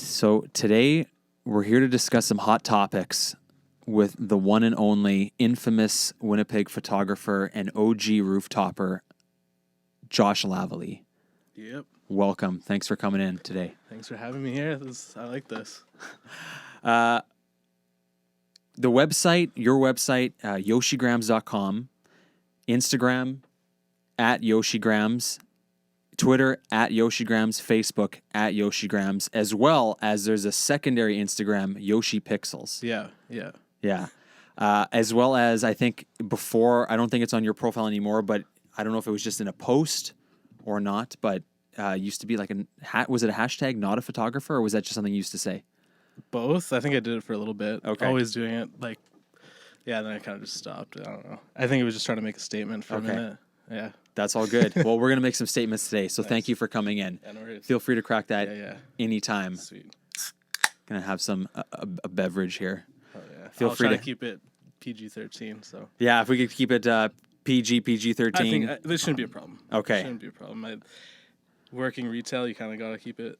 So today we're here to discuss some hot topics with the one and only infamous Winnipeg photographer and OG rooftopper, Josh Lavallee. Yep. Welcome. Thanks for coming in today. Thanks for having me here. I like this. The website, your website, yoshigrams.com, Instagram at yoshigrams, Twitter at yoshigrams, Facebook at yoshigrams, as well as there's a secondary Instagram, Yoshi Pixels. Yeah. As well as I think before, I don't think it's on your profile anymore, but I don't know if it was just in a post or not, but used to be like was it a hashtag not a photographer, or was that just something you used to say? Both. I think I did it for a little bit. Okay. Always doing it. Then I kind of just stopped. I don't know. I think it was just trying to make a statement for a minute. Yeah. That's all good. Well, we're going to make some statements today, so Thank you for coming in. Yeah, no worries. Feel free to crack that anytime. Sweet. Going to have some a beverage here. Oh, yeah. Feel free try to keep it PG-13, so. Yeah, if we could keep it PG-13. I think this shouldn't be a problem. Okay. Shouldn't be a problem. Working retail, you kind of got to keep it,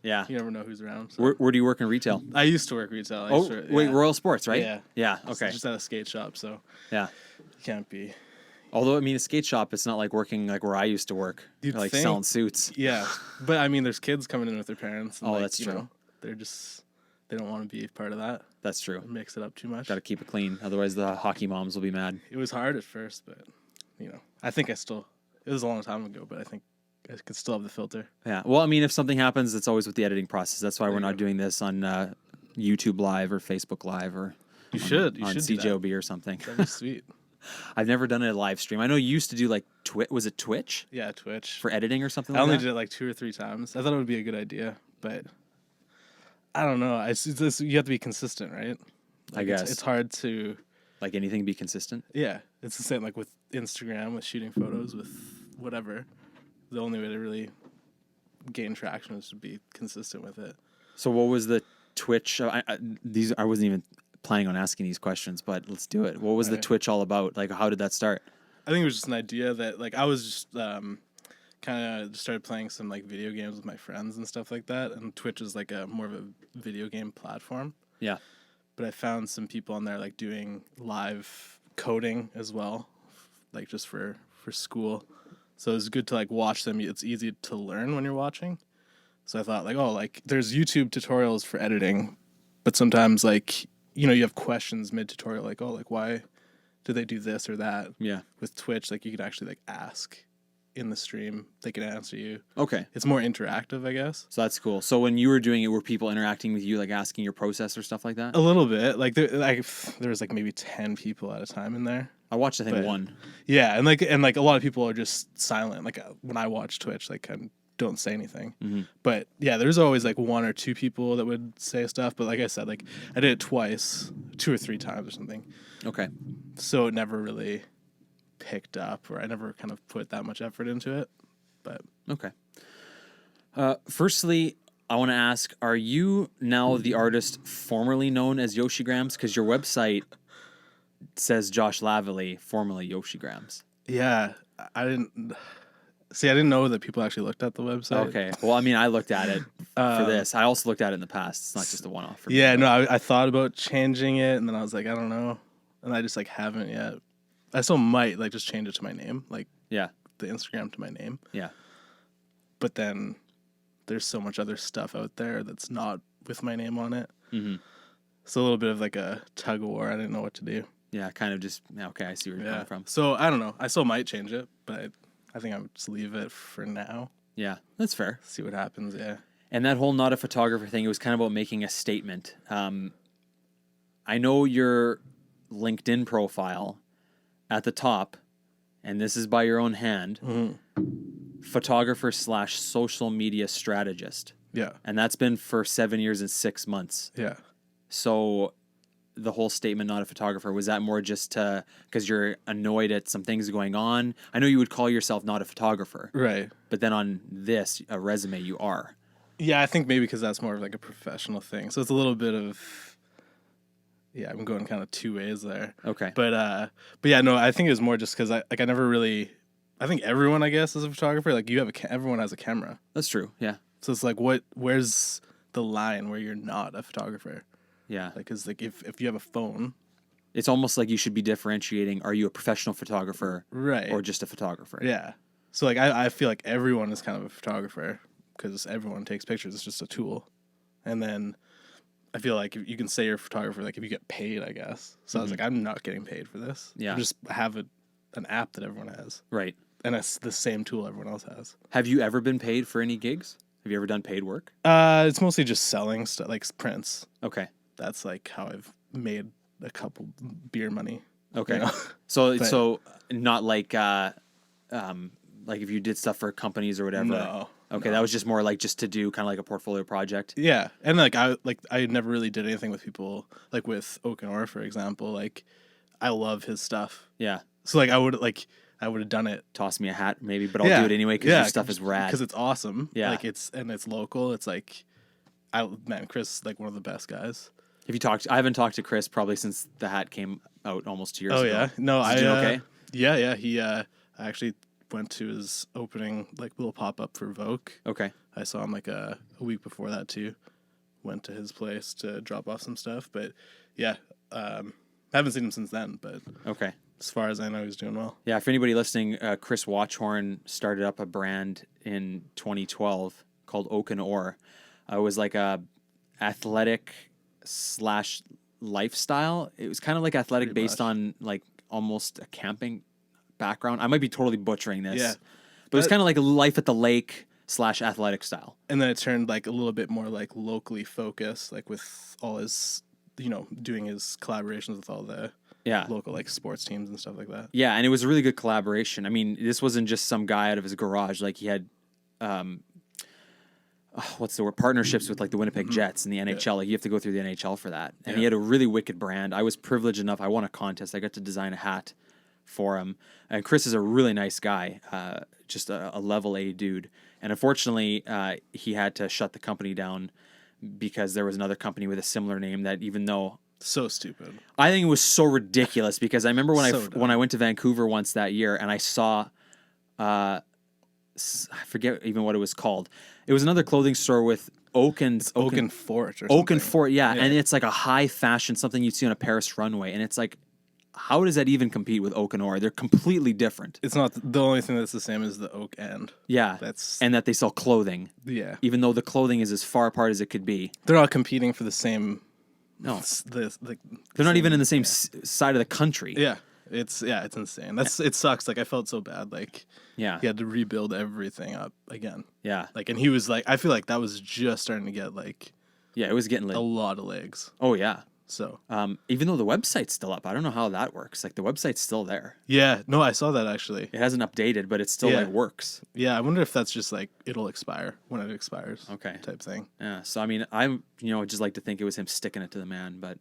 Yeah. You never know who's around. So. Where do you work in retail? I used to work retail. Wait, Royal Sports, right? Yeah. Yeah, okay. Just at a skate shop, so. Yeah. You can't be. Although, I mean, a skate shop, it's not like working like where I used to work. You'd like think. selling suits. Yeah. But, I mean, there's kids coming in with their parents. And that's true. They don't want to be part of that. That's true. Mix it up too much. Got to keep it clean. Otherwise, the hockey moms will be mad. It was hard at first, but, I think it was a long time ago, but I think I could still have the filter. Yeah. Well, I mean, if something happens, it's always with the editing process. That's why we're not doing this on YouTube Live or Facebook Live or You should on CJOB or something. That'd be sweet. I've never done a live stream. I know you used to do like was it Twitch? Yeah, Twitch. For editing or something I like that? only did it like 2 or 3 times. I thought it would be a good idea, but I don't know. You have to be consistent, right? I guess. It's hard to... Like anything be consistent? Yeah. It's the same like with Instagram, with shooting photos, with whatever. The only way to really gain traction is to be consistent with it. So what was the Twitch? I wasn't even planning on asking these questions, but let's do it. What was the Twitch all about? Like, how did that start? I think it was just an idea that, like, I was just kind of started playing some, like, video games with my friends and stuff like that, and Twitch is, like, more of a video game platform. Yeah. But I found some people on there, like, doing live coding as well, like, just for school. So it's good to, like, watch them. It's easy to learn when you're watching. So I thought, like, there's YouTube tutorials for editing, but sometimes, like, you have questions mid-tutorial, like, why do they do this or that? Yeah. With Twitch, like, you could actually, like, ask in the stream. They can answer you. Okay. It's more interactive, I guess. So that's cool. So when you were doing it, were people interacting with you, like asking your process or stuff like that? A little bit. Like, there was, like, maybe 10 people at a time in there. I watched, I think, one. Yeah, and a lot of people are just silent. Like, when I watch Twitch, like, I don't say anything. Mm-hmm. But yeah, there's always like 1 or 2 people that would say stuff. But like I said, like I did it twice, 2 or 3 times or something. Okay. So it never really picked up, or I never kind of put that much effort into it. But okay. Firstly, I want to ask: are you now the artist formerly known as Yoshigrams? Because your website says Josh Lavallee, formerly Yoshigrams. Yeah, I didn't know that people actually looked at the website. Okay. Well, I mean, I looked at it for this. I also looked at it in the past. It's not just a one-off for me. Yeah, no, I thought about changing it, and then I was like, I don't know. And I just, like, haven't yet. I still might, like, just change it to my name. Like, yeah, the Instagram to my name. Yeah. But then there's so much other stuff out there that's not with my name on it. Mm-hmm. It's a little bit of, like, a tug of war. I didn't know what to do. Yeah, kind of just, okay, I see where you're coming from. So, I don't know. I still might change it, but I think I would just leave it for now. Yeah, that's fair. See what happens, yeah. And that whole not a photographer thing, it was kind of about making a statement. I know your LinkedIn profile at the top, and this is by your own hand, photographer/social media strategist. Yeah. And that's been for 7 years and 6 months. Yeah. So the whole statement, not a photographer, was that more just because you're annoyed at some things going on? I know you would call yourself not a photographer. Right. But then on this, a resume, you are. Yeah, I think maybe because that's more of like a professional thing. So it's a little bit of, yeah, I'm going kind of 2 ways there. Okay. But yeah, no, I think it was more just because I never really, I think everyone, I guess, is a photographer. Like everyone has a camera. That's true. Yeah. So it's like, where's the line where you're not a photographer. Yeah. Like, cause like if you have a phone, It's almost like you should be differentiating. Are you a professional photographer, right, or just a photographer? Yeah. So like I feel like everyone is kind of a photographer because everyone takes pictures. It's just a tool, and then I feel like if you can say you're a photographer, like if you get paid, I guess. So I was like, I'm not getting paid for this. Yeah. I just have an app that everyone has, Right. and it's the same tool everyone else has. Have you ever been paid for any gigs? Have you ever done paid work? It's mostly just selling stuff, like prints. Okay. That's like how I've made a couple beer money. Okay. You know? So not like if you did stuff for companies or whatever. No. Okay, no. that was just more like just to do kind of like a portfolio project. Yeah, and I never really did anything with people, like with Oaken, for example. Like, I love his stuff. Yeah. So like I would have done it. Toss me a hat maybe, but I'll do it anyway because your stuff is rad. Because it's awesome. Yeah. Like it's local. It's like, Chris, like one of the best guys. Have you talked? I haven't talked to Chris probably since the hat came out almost 2 years ago. Oh yeah, no, Is he doing okay? Yeah. He I actually went to his opening, like little pop up for Vogue. Okay. I saw him like a week before that too. Went to his place to drop off some stuff, but yeah, haven't seen him since then. But Okay. as far as I know, he's doing well. Yeah, for anybody listening, Chris Watchhorn started up a brand in 2012 called Oaken. It was like a athletic / lifestyle. It was kind of like athletic Pretty based much. on like almost a camping background. I might be totally butchering this. Yeah. But it was kind of like a life at the lake / athletic style. And then it turned like a little bit more like locally focused, like with all his, doing his collaborations with all the Yeah. local like sports teams and stuff like that. Yeah, and it was a really good collaboration. I mean, this wasn't just some guy out of his garage. Like he had what's the word? Partnerships with like the Winnipeg Jets and the NHL. Like you have to go through the NHL for that. And he had a really wicked brand. I was privileged enough. I won a contest. I got to design a hat for him. And Chris is a really nice guy, just a level A dude. And unfortunately, he had to shut the company down because there was another company with a similar name that, even though So stupid. I think it was so ridiculous, because I remember when So dumb. when I went to Vancouver once that year and I saw, I forget even what it was called. It was another clothing store with Oaken Fort or something. Oaken Fort, yeah, and it's like a high fashion, something you'd see on a Paris runway, and it's like, how does that even compete with Oaken? They're completely different. It's not the only thing that's the same as the Oak End. Yeah, and that they sell clothing. Yeah. Even though the clothing is as far apart as it could be. They're all competing for the same. No, they're not even in the same side of the country. Yeah, it's insane. It sucks. Like I felt so bad. Like he had to rebuild everything up again. Yeah. Like, and he was like, I feel like that was just starting to get like. Yeah, it was getting lit. A lot of legs. Oh yeah. So. Even though the website's still up, I don't know how that works. Like the website's still there. Yeah. No, I saw that actually. It hasn't updated, but it still like works. Yeah, I wonder if that's just like it'll expire when it expires. Okay. Type thing. Yeah. So I mean, I'm just like to think it was him sticking it to the man, but.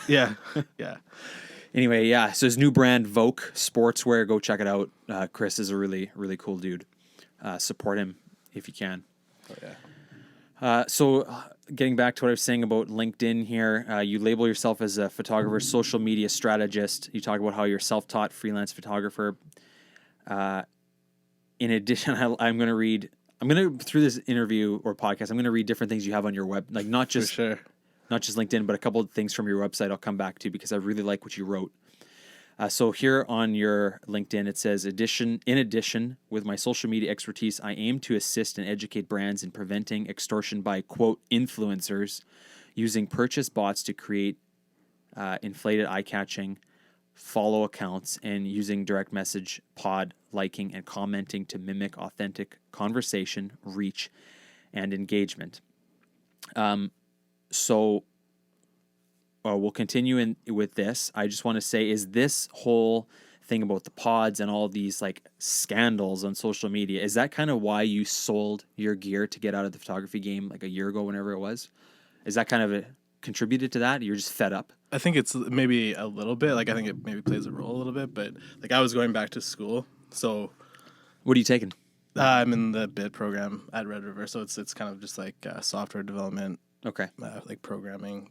Yeah. Yeah. Anyway, yeah. So his new brand, Vogue Sportswear, go check it out. Chris is a really, really cool dude. Support him if you can. Oh yeah. So getting back to what I was saying about LinkedIn here, you label yourself as a photographer, social media strategist. You talk about how you're self-taught freelance photographer. In addition, I'm going to, through this interview or podcast, I'm going to read different things you have on your web, like not just LinkedIn, but a couple of things from your website I'll come back to because I really like what you wrote. So here on your LinkedIn, it says, in addition, with my social media expertise, I aim to assist and educate brands in preventing extortion by, quote, influencers using purchase bots to create inflated eye-catching follow accounts and using direct message, pod, liking, and commenting to mimic authentic conversation, reach, and engagement. So we'll continue with this. I just want to say, is this whole thing about the pods and all these like scandals on social media, is that kind of why you sold your gear to get out of the photography game like a year ago, whenever it was? Is that kind of contributed to that? You're just fed up? I think it's maybe a little bit. Like I think it maybe plays a role a little bit, but like I was going back to school, so. What are you taking? I'm in the bid program at Red River, so it's kind of just like software development. Okay. Like programming,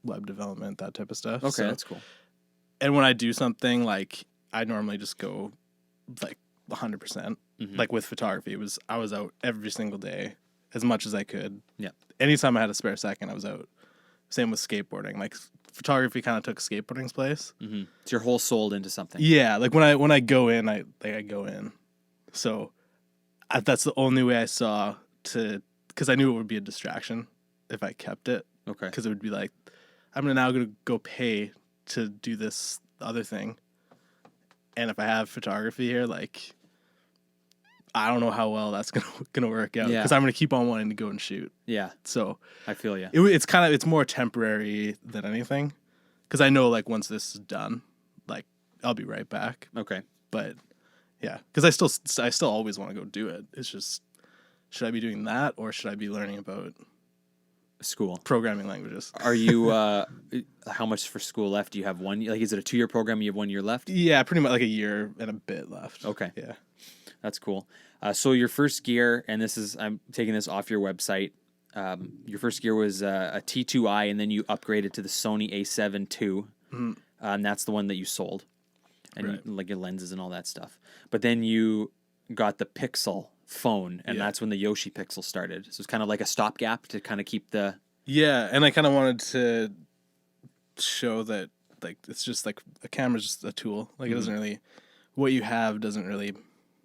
web development, that type of stuff. Okay, so, that's cool. And when I do something, like I normally just go like 100%. Like with photography, I was out every single day as much as I could. Yeah. Anytime I had a spare second, I was out. Same with skateboarding. Like photography kind of took skateboarding's place. Mm-hmm. It's your whole soul into something. Yeah, like when I go in, I go in. So that's the only way I saw to, because I knew it would be a distraction if I kept it. Okay. Because it would be like, I'm now going to go pay to do this other thing. And if I have photography here, like, I don't know how well that's gonna work out. Yeah. Because I'm going to keep on wanting to go and shoot. Yeah. So I feel you. it's more temporary than anything. Because I know, like, once this is done, like, I'll be right back. Okay. But yeah, because I still always want to go do it. It's just, should I be doing that or should I be learning about School. programming languages? Are you, how much for school left? Do you have one, like, is it a 2-year program? You have 1 year left? Yeah, pretty much like a year and a bit left. Okay. Yeah. That's cool. So your first gear, and I'm taking this off your website. Your first gear was a T2i, and then you upgraded to the Sony A7 II. Mm-hmm. And that's the one that you sold. And right. like your lenses and all that stuff. But then you got the Pixel phone, and that's when the Yoshi Pixel started. So it's kind of like a stopgap to kind of keep the... Yeah, and I kind of wanted to show that, like, it's just like a camera's just a tool. Like, it doesn't really... What you have doesn't really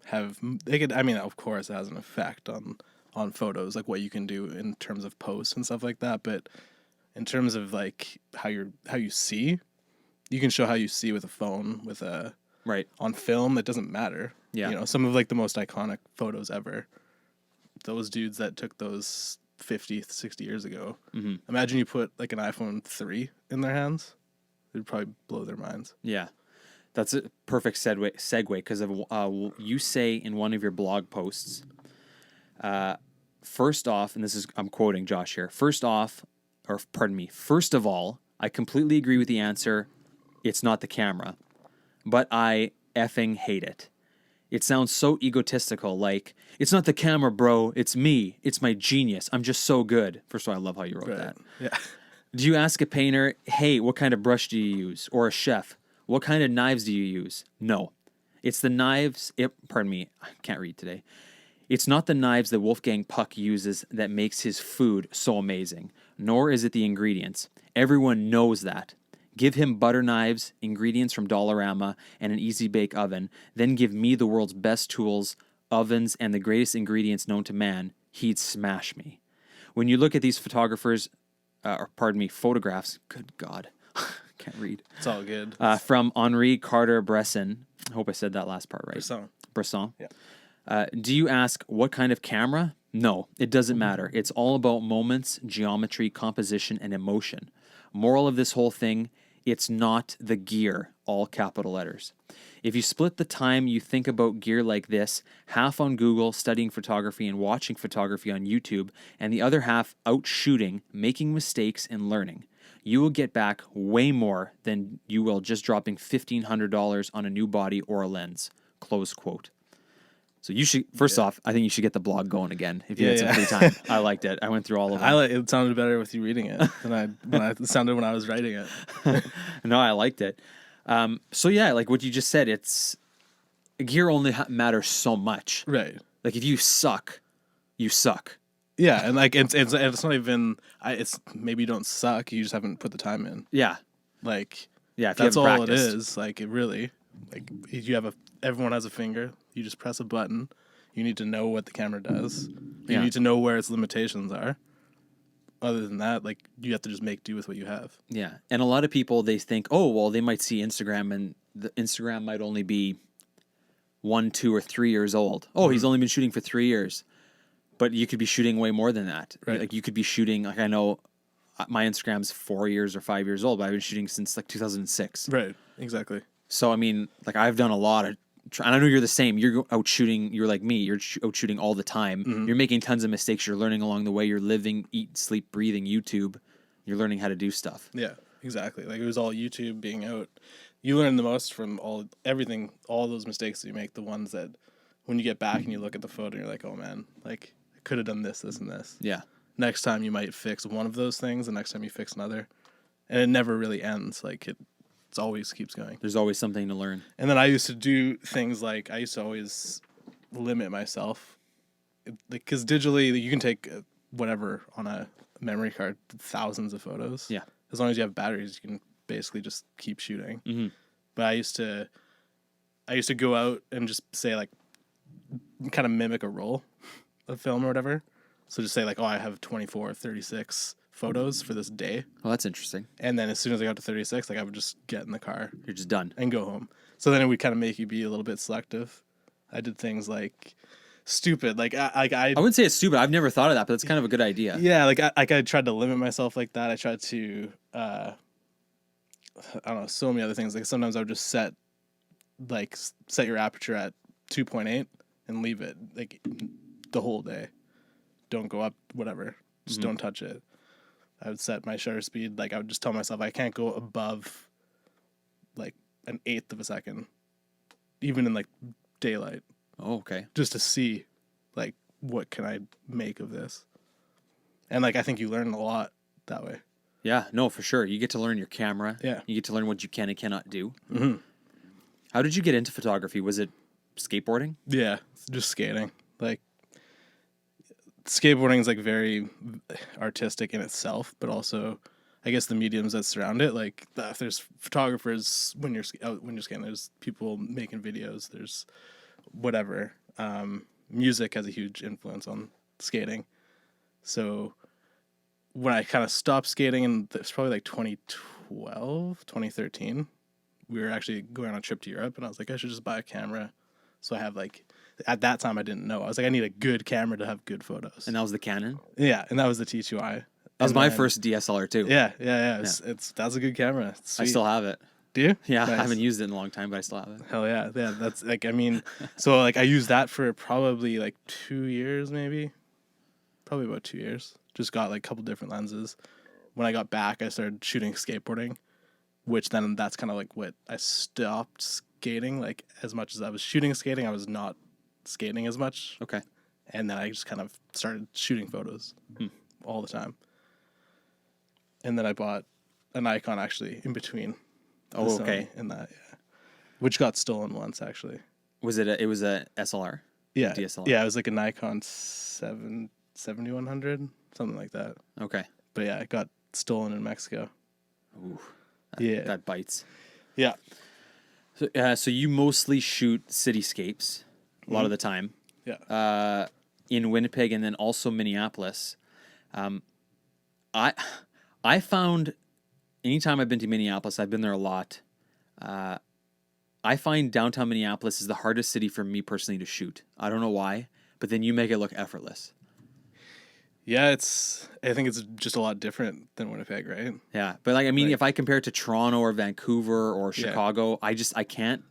have... I mean, of course, it has an effect on photos, like what you can do in terms of posts and stuff like that. But in terms of, like, how you see... You can show how you see with a phone, with a on film. It doesn't matter. Yeah, you know, some of like the most iconic photos ever. Those dudes that took those 50, 60 years ago. Mm-hmm. Imagine you put like an iPhone 3 in their hands. It'd probably blow their minds. Yeah, that's a perfect segue because of you say in one of your blog posts. First off, and I'm quoting Josh here. First of all, I completely agree with the answer. It's not the camera, but I effing hate it. It sounds so egotistical, like, it's not the camera, bro, it's me, it's my genius, I'm just so good. First of all, I love how you wrote that. Yeah. Do you ask a painter, hey, what kind of brush do you use? Or a chef, what kind of knives do you use? No. It's the knives, pardon me, I can't read today. It's not the knives that Wolfgang Puck uses that makes his food so amazing, nor is it the ingredients. Everyone knows that. Give him butter knives, ingredients from Dollarama, and an easy bake oven. Then give me the world's best tools, ovens, and the greatest ingredients known to man. He'd smash me. When you look at these photographers, photographs, good God, can't read. It's all good. From Henri Cartier-Bresson. I hope I said that last part right. Bresson. Yeah. Do you ask what kind of camera? No, it doesn't matter. It's all about moments, geometry, composition, and emotion. Moral of this whole thing, it's not the gear, all capital letters. If you split the time you think about gear like this, half on Google studying photography and watching photography on YouTube, and the other half out shooting, making mistakes, and learning, you will get back way more than you will just dropping $1,500 on a new body or a lens. Close quote. So you should, first off, I think you should get the blog going again if you had some free time. I liked it. I went through all of them. It sounded better with you reading it than it sounded when I was writing it. No, I liked it. So yeah, like what you just said, it's gear only matters so much. Right. Like if you suck, you suck. Yeah, and like it's not even. It's maybe you don't suck. You just haven't put the time in. Yeah. Like yeah, if that's you all practiced. it is. Like it really. Like everyone has a finger. You just press a button. You need to know what the camera does. You need to know where its limitations are. Other than that, like you have to just make do with what you have. Yeah. And a lot of people, they think, oh, well, they might see Instagram and the Instagram might only be 1, 2, or 3 years old. Oh, he's only been shooting for 3 years. But you could be shooting way more than that. Right. Like you could be shooting, like I know my Instagram's 4 years or 5 years old, but I've been shooting since like 2006. Right. Exactly. So, I mean, like I've done a lot of, and I know you're the same. You're out shooting, you're like me, you're out shooting all the time. Mm-hmm. You're making tons of mistakes. You're learning along the way. You're living, eat, sleep, breathing YouTube. You're learning how to do stuff. Yeah, exactly. Like it was all YouTube being out. You learn the most from everything, all those mistakes that you make, the ones that when you get back and you look at the photo, you're like, oh man, like I could have done this, this, and this. Yeah. Next time you might fix one of those things, the next time you fix another. And it never really ends. Like it always keeps going. There's always something to learn. And then I used to do things like I used to always limit myself because digitally you can take whatever on a memory card, thousands of photos. Yeah. As long as you have batteries, you can basically just keep shooting. Mm-hmm. But I used to go out and just say like, kind of mimic a roll of film or whatever. So just say like, oh, I have 24, 36 photos for this day. Well, that's interesting. And then as soon as I got to 36, like I would just get in the car. You're just done. And go home. So then it would kind of make you be a little bit selective. I did things like stupid. Like I wouldn't say it's stupid. I've never thought of that, but it's kind of a good idea. Yeah, like I tried to limit myself like that. I tried to I don't know, so many other things. Like sometimes I would just set your aperture at 2.8 and leave it like the whole day. Don't go up, whatever. Just don't touch it. I would set my shutter speed. Like I would just tell myself I can't go above like an eighth of a second, even in like daylight. Oh, okay. Just to see like what can I make of this. And like I think you learn a lot that way. Yeah, no, for sure. You get to learn your camera. Yeah. You get to learn what you can and cannot do. Mm-hmm. How did you get into photography? Was it skateboarding? Yeah, just skating. Like skateboarding is like very artistic in itself, but also I guess the mediums that surround it. Like there's photographers when you're skating. There's people making videos. There's whatever. Music has a huge influence on skating. So when I kind of stopped skating, and it's probably like 2012, 2013, we were actually going on a trip to Europe, and I was like, I should just buy a camera. So I have like, at that time I didn't know. I was like, I need a good camera to have good photos. And that was the Canon? Yeah, and that was the T2i. That was my first DSLR too. Yeah. That's a good camera. I still have it. Do you? Yeah, Nice. I haven't used it in a long time, but I still have it. Hell yeah. Yeah, that's like, I mean, so like I used that for probably like 2 years maybe. Probably about 2 years. Just got like a couple different lenses. When I got back, I started shooting skateboarding, which then that's kind of like what I stopped skating. Like as much as I was shooting skating, I was not skating as much. Okay. And then I just kind of started shooting photos all the time. And then I bought a Nikon actually in between. Oh, okay. And that, yeah. Which got stolen once actually. Was it it was a SLR? Yeah. DSLR? Yeah, it was like a Nikon 7100, something like that. Okay. But yeah, it got stolen in Mexico. Ooh, that bites. Yeah. So you mostly shoot cityscapes a lot of the time. Yeah. In Winnipeg and then also Minneapolis. I found anytime I've been to Minneapolis, I've been there a lot. I find downtown Minneapolis is the hardest city for me personally to shoot. I don't know why, but then you make it look effortless. Yeah, I think it's just a lot different than Winnipeg, right? Yeah, but like I mean, if I compare it to Toronto or Vancouver or Chicago, I can't.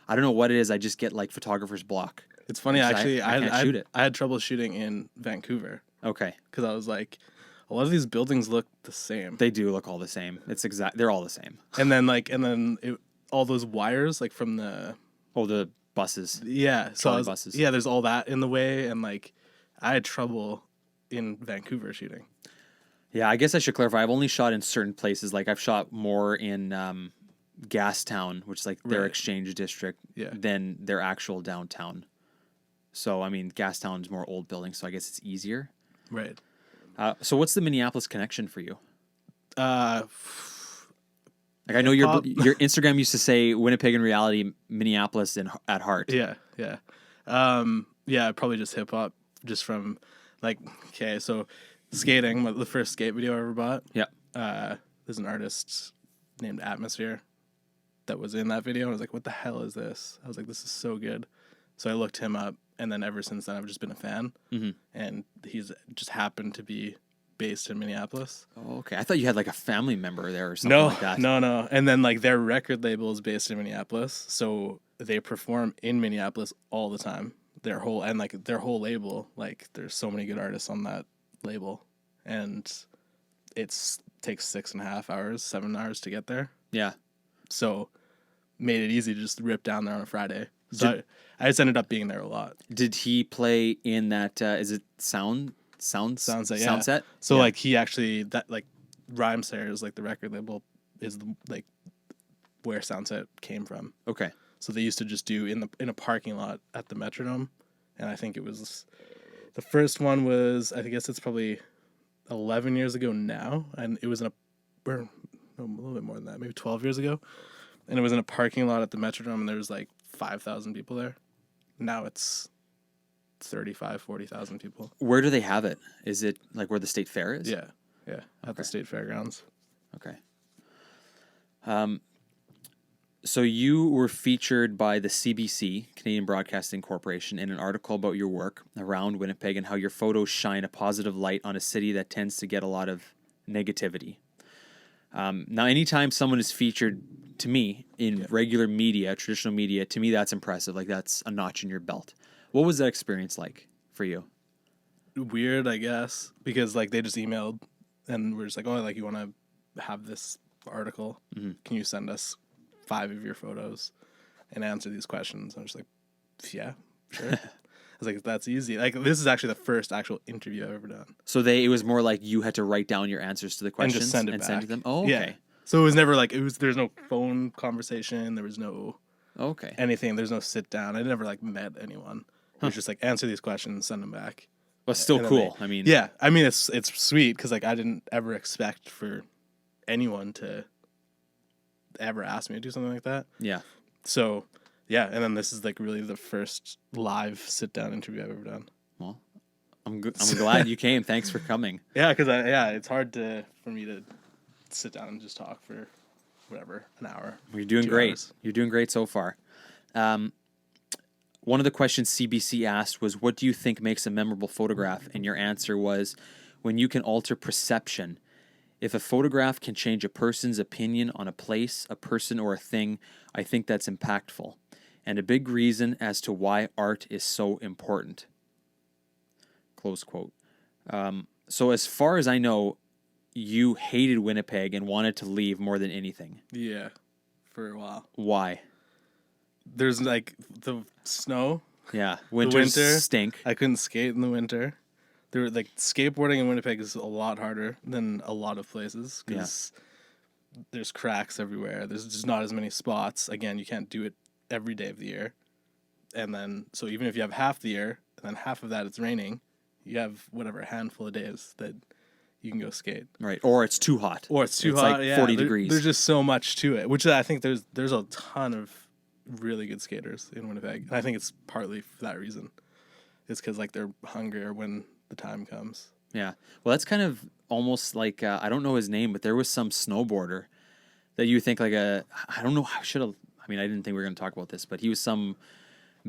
I don't know what it is. I just get like photographer's block. It's funny actually. I can't shoot it. I had trouble shooting in Vancouver. Okay. Because I was like, a lot of these buildings look the same. They do look all the same. They're all the same. And then all those wires like from the buses. Yeah, so buses. Yeah, there's all that in the way, and like I had trouble in Vancouver shooting. Yeah, I guess I should clarify. I've only shot in certain places. Like I've shot more in Gastown, which is like their exchange district, than their actual downtown. So I mean, Gastown's more old buildings, so I guess it's easier. Right. So what's the Minneapolis connection for you? Like I know your Instagram used to say Winnipeg in reality, Minneapolis at heart. Yeah. Probably just hip hop, just from like so skating. The first skate video I ever bought. Yeah. There's an artist named Atmosphere that was in that video. I was like, what the hell is this? I was like, this is so good. So I looked him up, and then ever since then I've just been a fan. Mm-hmm. And he's just happened to be based in Minneapolis. Oh, okay. I thought you had like a family member there or something like that. No. And then like their record label is based in Minneapolis, so they perform in Minneapolis all the time. Their whole label, like there's so many good artists on that label, and takes 6.5 hours, 7 hours to get there. Yeah. So made it easy to just rip down there on a Friday. So I just ended up being there a lot. Did he play in that? Is it Soundset? Yeah. Soundset. So like he actually that like Rhymesayers is like the record label is like where Soundset came from. Okay. So they used to just do in a parking lot at the Metrodome, and I think The first one was, I guess it's probably 11 years ago now, and it was in or no, a little bit more than that, maybe 12 years ago, and it was in a parking lot at the Metrodome, and there was like 5,000 people there. Now it's 40,000 people. Where do they have it? Is it like where the state fair is? Yeah, at the state fairgrounds. Okay. So you were featured by the CBC, Canadian Broadcasting Corporation, in an article about your work around Winnipeg and how your photos shine a positive light on a city that tends to get a lot of negativity. Now, anytime someone is featured, to me, in regular media, traditional media, to me that's impressive. Like, that's a notch in your belt. What was that experience like for you? Weird, I guess, because like they just emailed and we're just like, oh, like you want to have this article? Mm-hmm. Can you send us 5 of your photos and answer these questions? I'm just like, yeah, sure. I was like, that's easy. Like, this is actually the first actual interview I've ever done. So it was more like you had to write down your answers to the questions and just send it back. Send to them. Oh, okay. Yeah. So it was never like there's no phone conversation. There was no anything. There's no sit down. I never like met anyone. It was just like answer these questions, send them back. Well, still cool. I mean, it's sweet because like I didn't ever expect for anyone to ever ask me to do something like that. Yeah. So, yeah, and then this is like really the first live sit-down interview I've ever done. Well, I'm glad you came. Thanks for coming. Yeah, because it's hard for me to sit down and just talk for whatever, an hour. You're doing great. You're doing great so far. One of the questions CBC asked was, what do you think makes a memorable photograph? And your answer was, when you can alter perception. If a photograph can change a person's opinion on a place, a person, or a thing, I think that's impactful. And a big reason as to why art is so important. Close quote. So as far as I know, you hated Winnipeg and wanted to leave more than anything. Yeah, for a while. Why? There's like the snow. Yeah, the winter stink. I couldn't skate in the winter. There were like skateboarding in Winnipeg is a lot harder than a lot of places because there's cracks everywhere. There's just not as many spots. Again, you can't do it every day of the year. And then, so even if you have half the year, and then half of that it's raining, you have whatever, a handful of days that you can go skate. Right. Or it's too hot. It's hot. Like 40 degrees. There's just so much to it, which I think there's a ton of really good skaters in Winnipeg. And I think it's partly for that reason. It's because like they're hungrier when the time comes. Yeah. Well, that's kind of almost like, I don't know his name, but there was some snowboarder that you think like I don't know, I didn't think we were going to talk about this, but he was some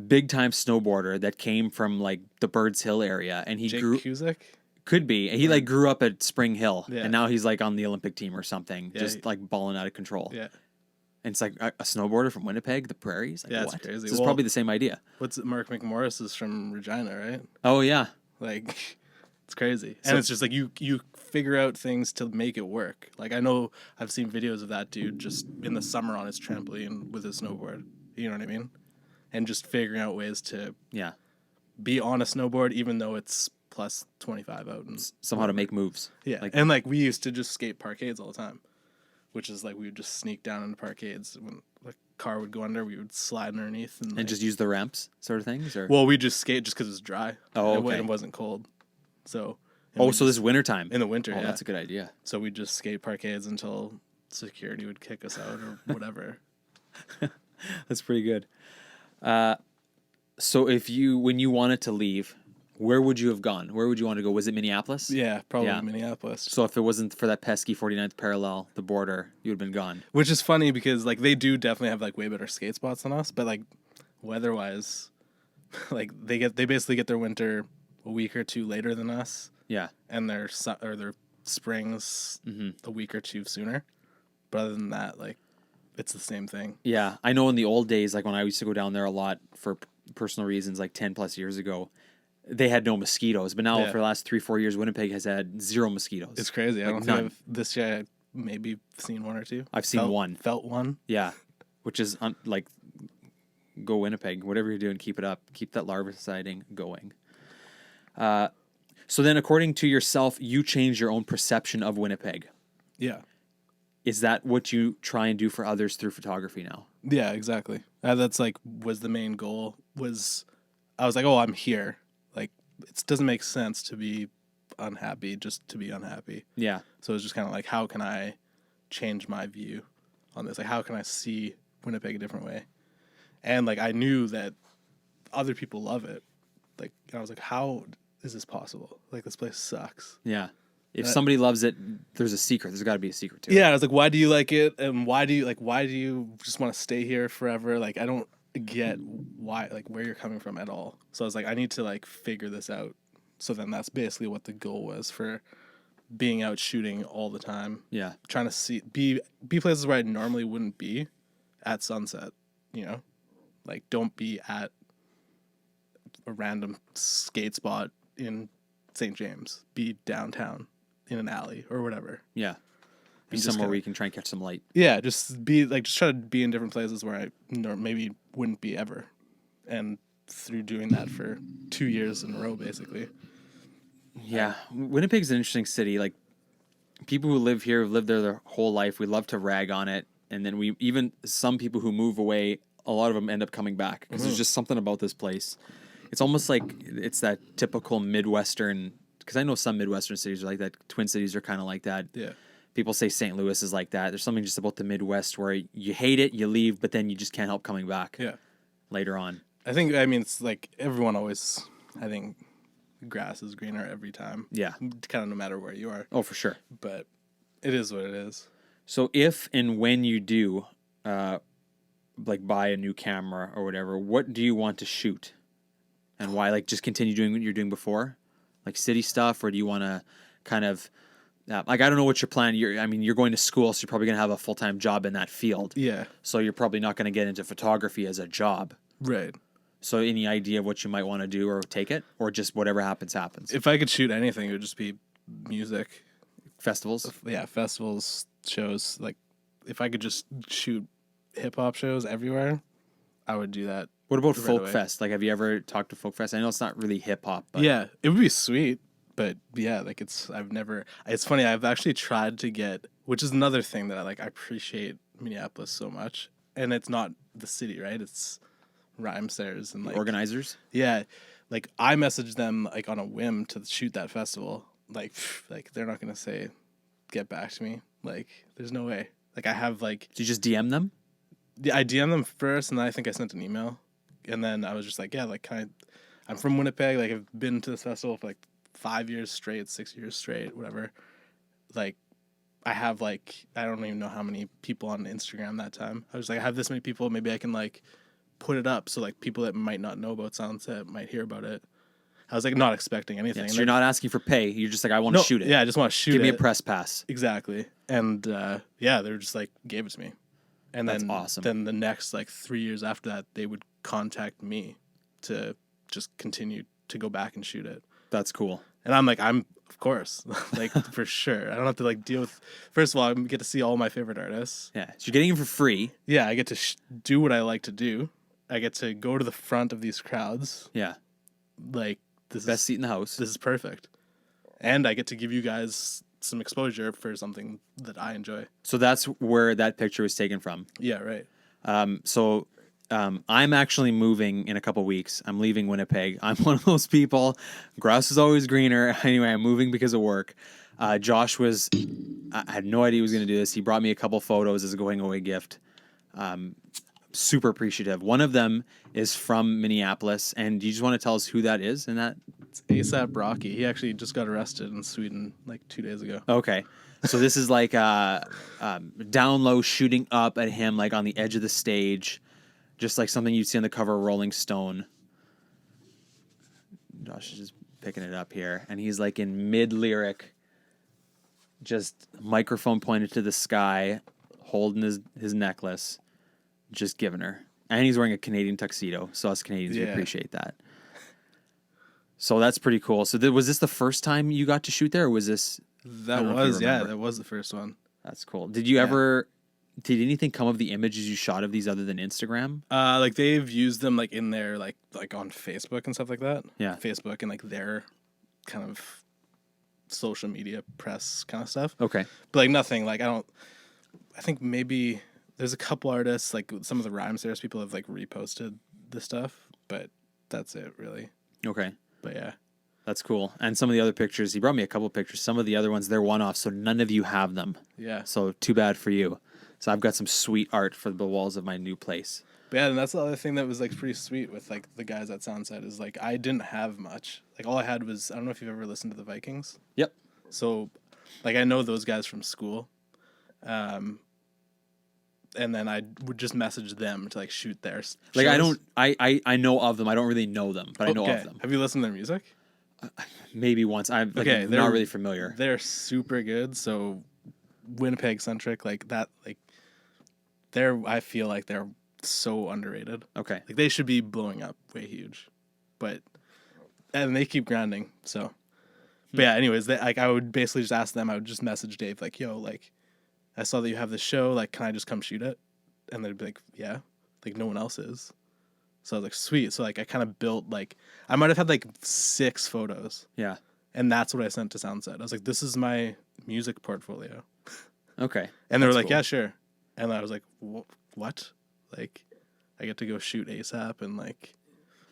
big time snowboarder that came from like the Birds Hill area, and he Jake grew. Cusick? Could be. He like grew up at Spring Hill, Yeah. and now he's like on the Olympic team or something, Yeah, just like balling out of control. Yeah. And it's like a snowboarder from Winnipeg, the prairies. Like, Yeah, what? it's crazy. This is probably the same idea. Mark McMorris is from Regina, right? Oh yeah. Like, it's crazy. So, and it's just like you figure out things to make it work. Like, I know I've seen videos of that dude just in the summer on his trampoline with his snowboard. You know what I mean? And just figuring out ways to be on a snowboard even though it's plus 25 out. And somehow to make moves. Yeah. And like we used to just skate parkades all the time, which is like we would just sneak down into parkades. When the car would go under, we would slide underneath. And just use the ramps sort of things? Or? Well, we just skate just because it was dry. Oh, okay. It wasn't cold. So... so this is wintertime. In the winter, yeah. That's a good idea. So we'd just skate parkades until security would kick us out or whatever. That's pretty good. So when you wanted to leave, where would you have gone? Where would you want to go? Was it Minneapolis? Yeah, probably Minneapolis. So if it wasn't for that pesky 49th parallel, the border, you would have been gone. Which is funny because like they do definitely have like way better skate spots than us, but like weather-wise, like they basically get their winter a week or two later than us. Yeah. And their springs a week or two sooner. But other than that, like, it's the same thing. Yeah. I know in the old days, like when I used to go down there a lot for personal reasons, like 10 plus years ago, they had no mosquitoes. But now for the last 3-4 years, Winnipeg has had 0 mosquitoes. It's crazy. Like, I don't think this year I've maybe seen one or two. I've seen one. Felt one. Yeah. Which is like, go Winnipeg. Whatever you're doing, keep it up. Keep that larviciding going. So then, according to yourself, you change your own perception of Winnipeg. Yeah. Is that what you try and do for others through photography now? Yeah, exactly. That's like was the main goal. I was like, oh, I'm here. Like it doesn't make sense to be unhappy just to be unhappy. Yeah. So it's just kind of like, how can I change my view on this? Like, how can I see Winnipeg a different way? And like, I knew that other people love it. Like, I was like, how is this possible? Like, this place sucks. Yeah. If somebody loves it, there's a secret. There's got to be a secret to it. Yeah, I was like, why do you like it? And why do you just want to stay here forever? Like, I don't get why, like, where you're coming from at all. So I was like, I need to like figure this out. So then that's basically what the goal was for being out shooting all the time. Yeah. Trying to be places where I normally wouldn't be at sunset, you know? Like, don't be at a random skate spot in St. James. Be downtown in an alley or whatever. Yeah. Be And just somewhere kinda- where you can try and catch some light. Yeah, just try to be in different places where I maybe wouldn't be ever. And through doing that for 2 years in a row, basically. Yeah. Winnipeg's an interesting city. Like, people who live here have lived there their whole life. We love to rag on it. And then even some people who move away, a lot of them end up coming back because there's just something about this place. It's almost like it's that typical Midwestern, because I know some Midwestern cities are like that. Twin Cities are kind of like that. Yeah. People say St. Louis is like that. There's something just about the Midwest where you hate it, you leave, but then you just can't help coming back later on. I mean, it's like everyone always, I think grass is greener every time. Yeah. Kind of no matter where you are. Oh, for sure. But it is what it is. So if and when you do, like buy a new camera or whatever, what do you want to shoot? And why? Like, just continue doing what you're doing before? Like city stuff? Or do you want to kind of, like, I don't know what your plan, you're going to school, so you're probably going to have a full-time job in that field. Yeah. So you're probably not going to get into photography as a job. Right. So any idea of what you might want to do or take it? Or just whatever happens, happens? If I could shoot anything, it would just be music. Festivals? Yeah, festivals, shows. Like, if I could just shoot hip-hop shows everywhere, I would do that. What about right Folk away. Fest? Like, have you ever talked to Folk Fest? I know it's not really hip-hop, but... Yeah, it would be sweet. But yeah, like it's funny. I've actually tried to get, which is another thing that I appreciate Minneapolis so much. And it's not the city, right? It's rhymesayers and like organizers. Yeah. Like I messaged them like on a whim to shoot that festival. Like they're not going to get back to me. Like there's no way. Like I have like. Did you just DM them? I DM'd them first and then I think I sent an email. And then I was just like, yeah, like I'm from Winnipeg. Like I've been to this festival for like 5 years straight, 6 years straight, whatever. Like, I have like, I don't even know how many people on Instagram that time. I was like, I have this many people. Maybe I can like put it up so like people that might not know about Sunset might hear about it. I was like not expecting anything. Yeah, so you're not asking for pay. You're just like, I want to shoot it. Yeah, I just want to shoot it. Give me a press pass. Exactly. And yeah, they were just like, gave it to me. And That's then, awesome. Then the next like 3 years after that, they would contact me to just continue to go back and shoot it. That's cool. And I'm like, of course, like for sure. I don't have to like deal with. First of all, I get to see all my favorite artists. Yeah, so you're getting them for free. Yeah, I get to do what I like to do. I get to go to the front of these crowds. Yeah, like this best seat in the house. This is perfect, and I get to give you guys some exposure for something that I enjoy. So that's where that picture was taken from. Yeah, right. I'm actually moving in a couple weeks. I'm leaving Winnipeg. I'm one of those people. Grass is always greener. Anyway, I'm moving because of work. Josh I had no idea he was going to do this. He brought me a couple photos as a going away gift. Super appreciative. One of them is from Minneapolis. And do you just want to tell us who that is? And that It's ASAP Rocky. He actually just got arrested in Sweden like 2 days ago. Okay. So this is like down low shooting up at him like on the edge of the stage. Just like something you'd see on the cover of Rolling Stone. Josh is just picking it up here. And he's like in mid-lyric, just microphone pointed to the sky, holding his necklace, just giving her. And he's wearing a Canadian tuxedo. So us Canadians, we appreciate that. So that's pretty cool. So was this the first time you got to shoot there, or was this... That was the first one. That's cool. Did you ever... Did anything come of the images you shot of these other than Instagram? Like they've used them like in their like on Facebook and stuff like that. Yeah. Facebook and like their kind of social media press kind of stuff. Okay. But like nothing like I think maybe there's a couple artists like some of the rhymesayers people have like reposted the stuff, but that's it really. Okay. But yeah. That's cool. And some of the other pictures, he brought me a couple pictures. Some of the other ones, they're one-off, so none of you have them. Yeah. So too bad for you. So I've got some sweet art for the walls of my new place. But yeah, and that's the other thing that was like pretty sweet with like the guys at Soundset is like I didn't have much. Like all I had was, I don't know if you've ever listened to the Vikings. Yep. So like I know those guys from school. And then I would just message them to like shoot their Like shows. I know of them. I don't really know them, but I know of them. Have you listened to their music? Maybe once. I'm like, Okay, not really familiar. They're super good. So Winnipeg centric, like that, like I feel like they're so underrated. Okay. Like they should be blowing up way huge, and they keep grinding. So, but yeah. Anyways, like I would basically just ask them. I would just message Dave like, "Yo, like, I saw that you have this show. Like, can I just come shoot it?" And they'd be like, "Yeah." Like no one else is. So I was like, "Sweet." So like I kind of built like I might have had like 6 photos. Yeah. And that's what I sent to Soundset. I was like, "This is my music portfolio." Okay. And they were like, cool. "Yeah, sure." And I was like, "What?" Like, I get to go shoot ASAP and like.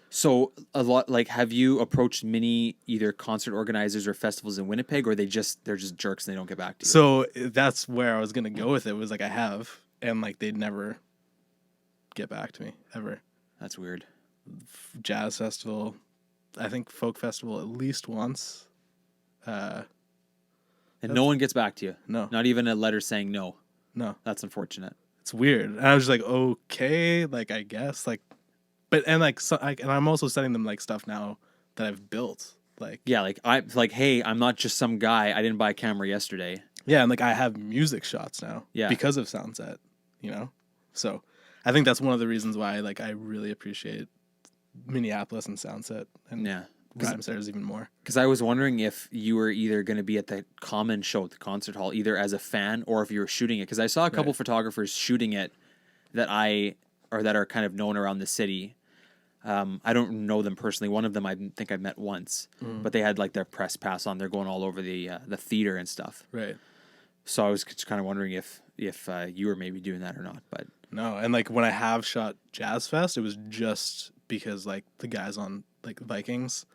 So a lot, like, have you approached many either concert organizers or festivals in Winnipeg, or they're just jerks and they don't get back to you? So that's where I was gonna go with it. Was like I have, and like they'd never get back to me ever. That's weird. Jazz festival, I think folk festival at least once. And no one gets back to you. No. Not even a letter saying no. No. That's unfortunate. It's weird. And I was just like, okay, like I guess, like, but and like, so, and I'm also sending them like stuff now that I've built. Like, Yeah, hey, I'm not just some guy. I didn't buy a camera yesterday. yeah, and like I have music shots now. Yeah. Because of Soundset, you know. So, I think that's one of the reasons why like I really appreciate Minneapolis and Soundset and Yeah. Rhymesayers even more. Because I was wondering if you were either going to be at the Common show at the concert hall, either as a fan or if you were shooting it. Because I saw a couple photographers shooting it that are kind of known around the city. I don't know them personally. One of them I think I've met once, but they had like their press pass on. They're going all over the theater and stuff. Right. So I was just kind of wondering if you were maybe doing that or not. But No, and like when I have shot Jazz Fest, it was just because like the guys on like Vikings,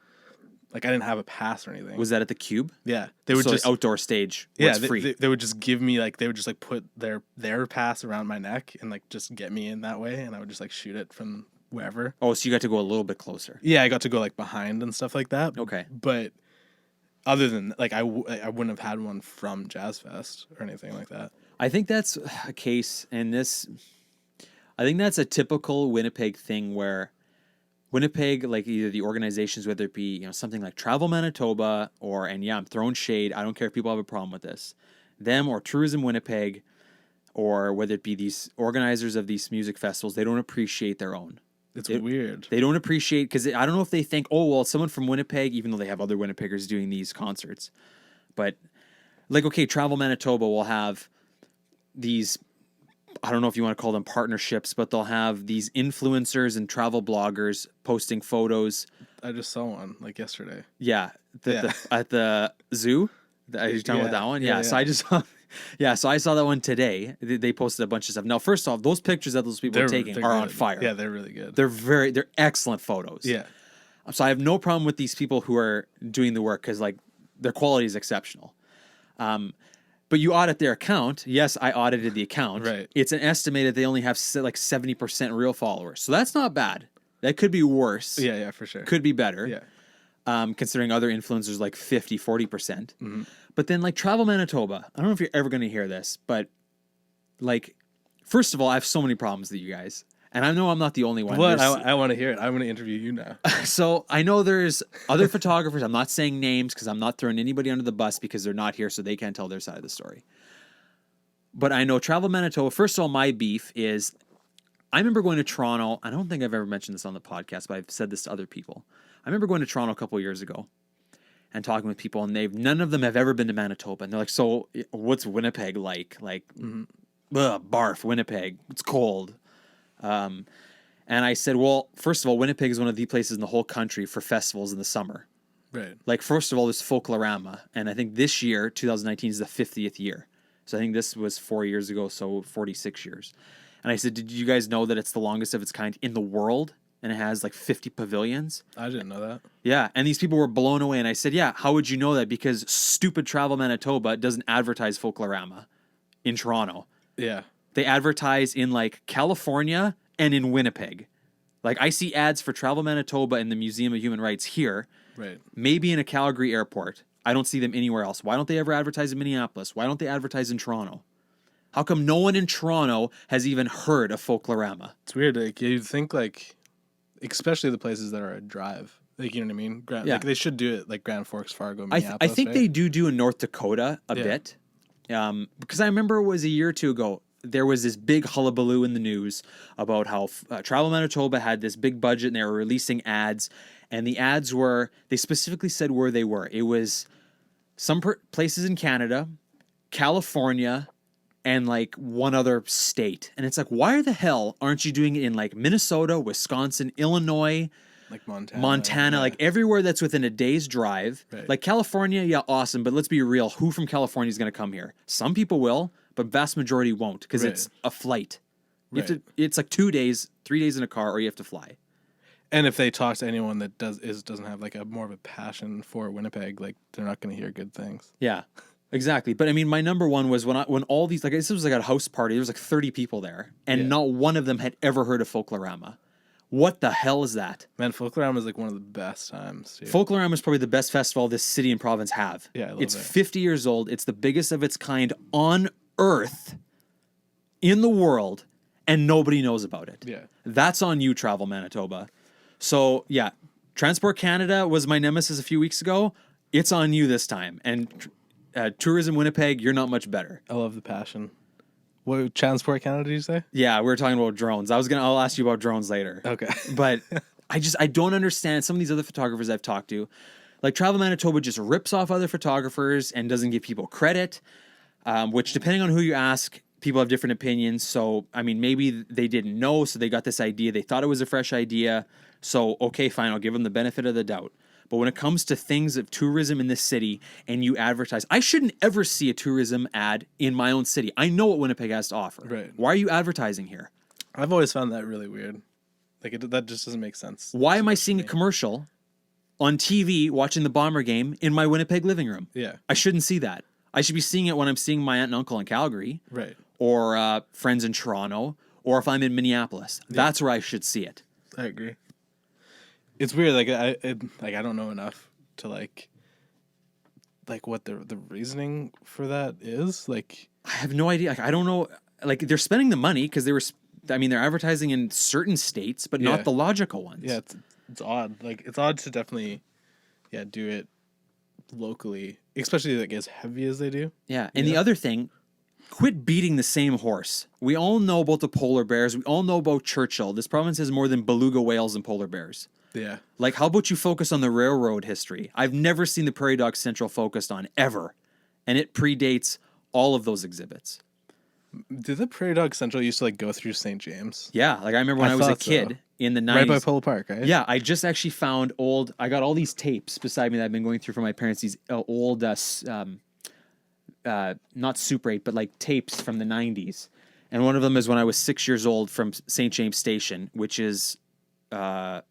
like I didn't have a pass or anything. was that at the Cube? Yeah, they would just the outdoor stage. yeah, It's free. they would just give me like they would just like put their pass around my neck and like just get me in that way, and I would just like shoot it from wherever. Oh, so you got to go a little bit closer. Yeah, I got to go like behind and stuff like that. Okay. But other than like I wouldn't have had one from Jazz Fest or anything like that. I think that's a case, and I think that's a typical Winnipeg thing where Winnipeg, like either the organizations, whether it be something like Travel Manitoba I'm throwing shade. I don't care if people have a problem with this, them or Tourism Winnipeg, or whether it be these organizers of these music festivals, they don't appreciate their own. It's weird. They don't appreciate because I don't know if they think, oh well, someone from Winnipeg, even though they have other Winnipeggers doing these concerts, but like okay, Travel Manitoba will have these. I don't know if you want to call them partnerships, but they'll have these influencers and travel bloggers posting photos. I just saw one like yesterday. Yeah, at the zoo. Are you talking about that one? Yeah. So I just saw. Yeah, so I saw that one today. They posted a bunch of stuff. Now, first off, those pictures that those people are taking are on fire. Yeah, they're really good. They're excellent photos. Yeah. So I have no problem with these people who are doing the work because like their quality is exceptional. But you audit their account. Yes, I audited the account. Right. It's an estimated they only have like 70% real followers. So that's not bad. That could be worse. Yeah, for sure. Could be better. Yeah. Considering other influencers like 50, 40%. Mm-hmm. But then like Travel Manitoba, I don't know if you're ever going to hear this, but like, first of all, I have so many problems with you guys. And I know I'm not the only one. What? I want to hear it. I want to interview you now. So I know there's other photographers. I'm not saying names because I'm not throwing anybody under the bus because they're not here, so they can't tell their side of the story. But I know Travel Manitoba. First of all, my beef is I remember going to Toronto. I don't think I've ever mentioned this on the podcast, but I've said this to other people. I remember going to Toronto a couple of years ago and talking with people, and none of them have ever been to Manitoba. And they're like, so what's Winnipeg like? Like, barf, Winnipeg. It's cold. And I said, well, first of all, Winnipeg is one of the places in the whole country for festivals in the summer. Right. Like, first of all, there's Folklorama. And I think this year, 2019, is the 50th year. So I think this was 4 years ago, so 46 years. And I said, did you guys know that it's the longest of its kind in the world? and it has like 50 pavilions. I didn't know that. Yeah, and these people were blown away. And I said, yeah, how would you know that? Because stupid Travel Manitoba doesn't advertise Folklorama in Toronto. Yeah. They advertise in like California and in Winnipeg. Like I see ads for Travel Manitoba and the Museum of Human Rights here. Right. Maybe in a Calgary airport. I don't see them anywhere else. Why don't they ever advertise in Minneapolis? Why don't they advertise in Toronto? How come no one in Toronto has even heard of Folklorama? It's weird. Like you'd think like, especially the places that are a drive. Like, you know what I mean? Yeah. Like they should do it like Grand Forks, Fargo, I Minneapolis. think right? they do in North Dakota a bit. Because I remember it was a year or two ago, there was this big hullabaloo in the news about how Travel Manitoba had this big budget and they were releasing ads. And the ads were, they specifically said where they were. It was some places in Canada, California, and like one other state. And it's like, why the hell aren't you doing it in like Minnesota, Wisconsin, Illinois, like Montana, like everywhere that's within a day's drive. Right. Like California, yeah, awesome. But let's be real. Who from California is going to come here? Some people will, but vast majority won't because Right. it's a flight. You have Right. to, it's like 2 days, 3 days in a car, or you have to fly. And if they talk to anyone that doesn't have like a more of a passion for Winnipeg, like they're not going to hear good things. Yeah, exactly. But I mean, my number one was when all these, like this was like a house party. There was like 30 people there, and not one of them had ever heard of Folklorama. What the hell is that? Man, Folklorama is like one of the best times. Dude. Folklorama is probably the best festival this city and province have. Yeah, I love it's it. 50 years old. It's the biggest of its kind on earth, in the world, and nobody knows about it. Yeah. That's on you, Travel Manitoba. So yeah, Transport Canada was my nemesis a few weeks ago. It's on you this time. And Tourism Winnipeg, you're not much better. I love the passion. What Transport Canada did you say? Yeah, we were talking about drones. I'll ask you about drones later. Okay. But I don't understand some of these other photographers I've talked to. Like Travel Manitoba just rips off other photographers and doesn't give people credit, which depending on who you ask, people have different opinions. So, I mean, maybe they didn't know, so they got this idea. They thought it was a fresh idea. So, okay, fine, I'll give them the benefit of the doubt. But when it comes to things of tourism in this city and you advertise, I shouldn't ever see a tourism ad in my own city. I know what Winnipeg has to offer. Right. Why are you advertising here? I've always found that really weird. Like that just doesn't make sense. Why am I seeing a commercial on TV watching the Bomber game in my Winnipeg living room? Yeah. I shouldn't see that. I should be seeing it when I'm seeing my aunt and uncle in Calgary. Right. Or friends in Toronto, or if I'm in Minneapolis. That's where I should see it. I agree. It's weird. Like I don't know enough to like what the reasoning for that is. Like I have no idea. Like I don't know. Like they're spending the money because they're advertising in certain states, but not the logical ones. Yeah, it's odd. Like it's odd to definitely, do it locally, especially like as heavy as they do. Yeah, and the other thing. Quit beating the same horse. We all know about the polar bears. We all know about Churchill. This province has more than beluga whales and polar bears. Yeah. Like, how about you focus on the railroad history? I've never seen the Prairie Dog Central focused on, ever. And it predates all of those exhibits. Did the Prairie Dog Central used to like go through St. James? Yeah, like I remember when I was a kid in the 90s. Right by Polo Park, right? Yeah, I just actually found I got all these tapes beside me that I've been going through for my parents, these old not Super 8, but like tapes from the 90s. And one of them is when I was 6 years old from St. James Station, which is a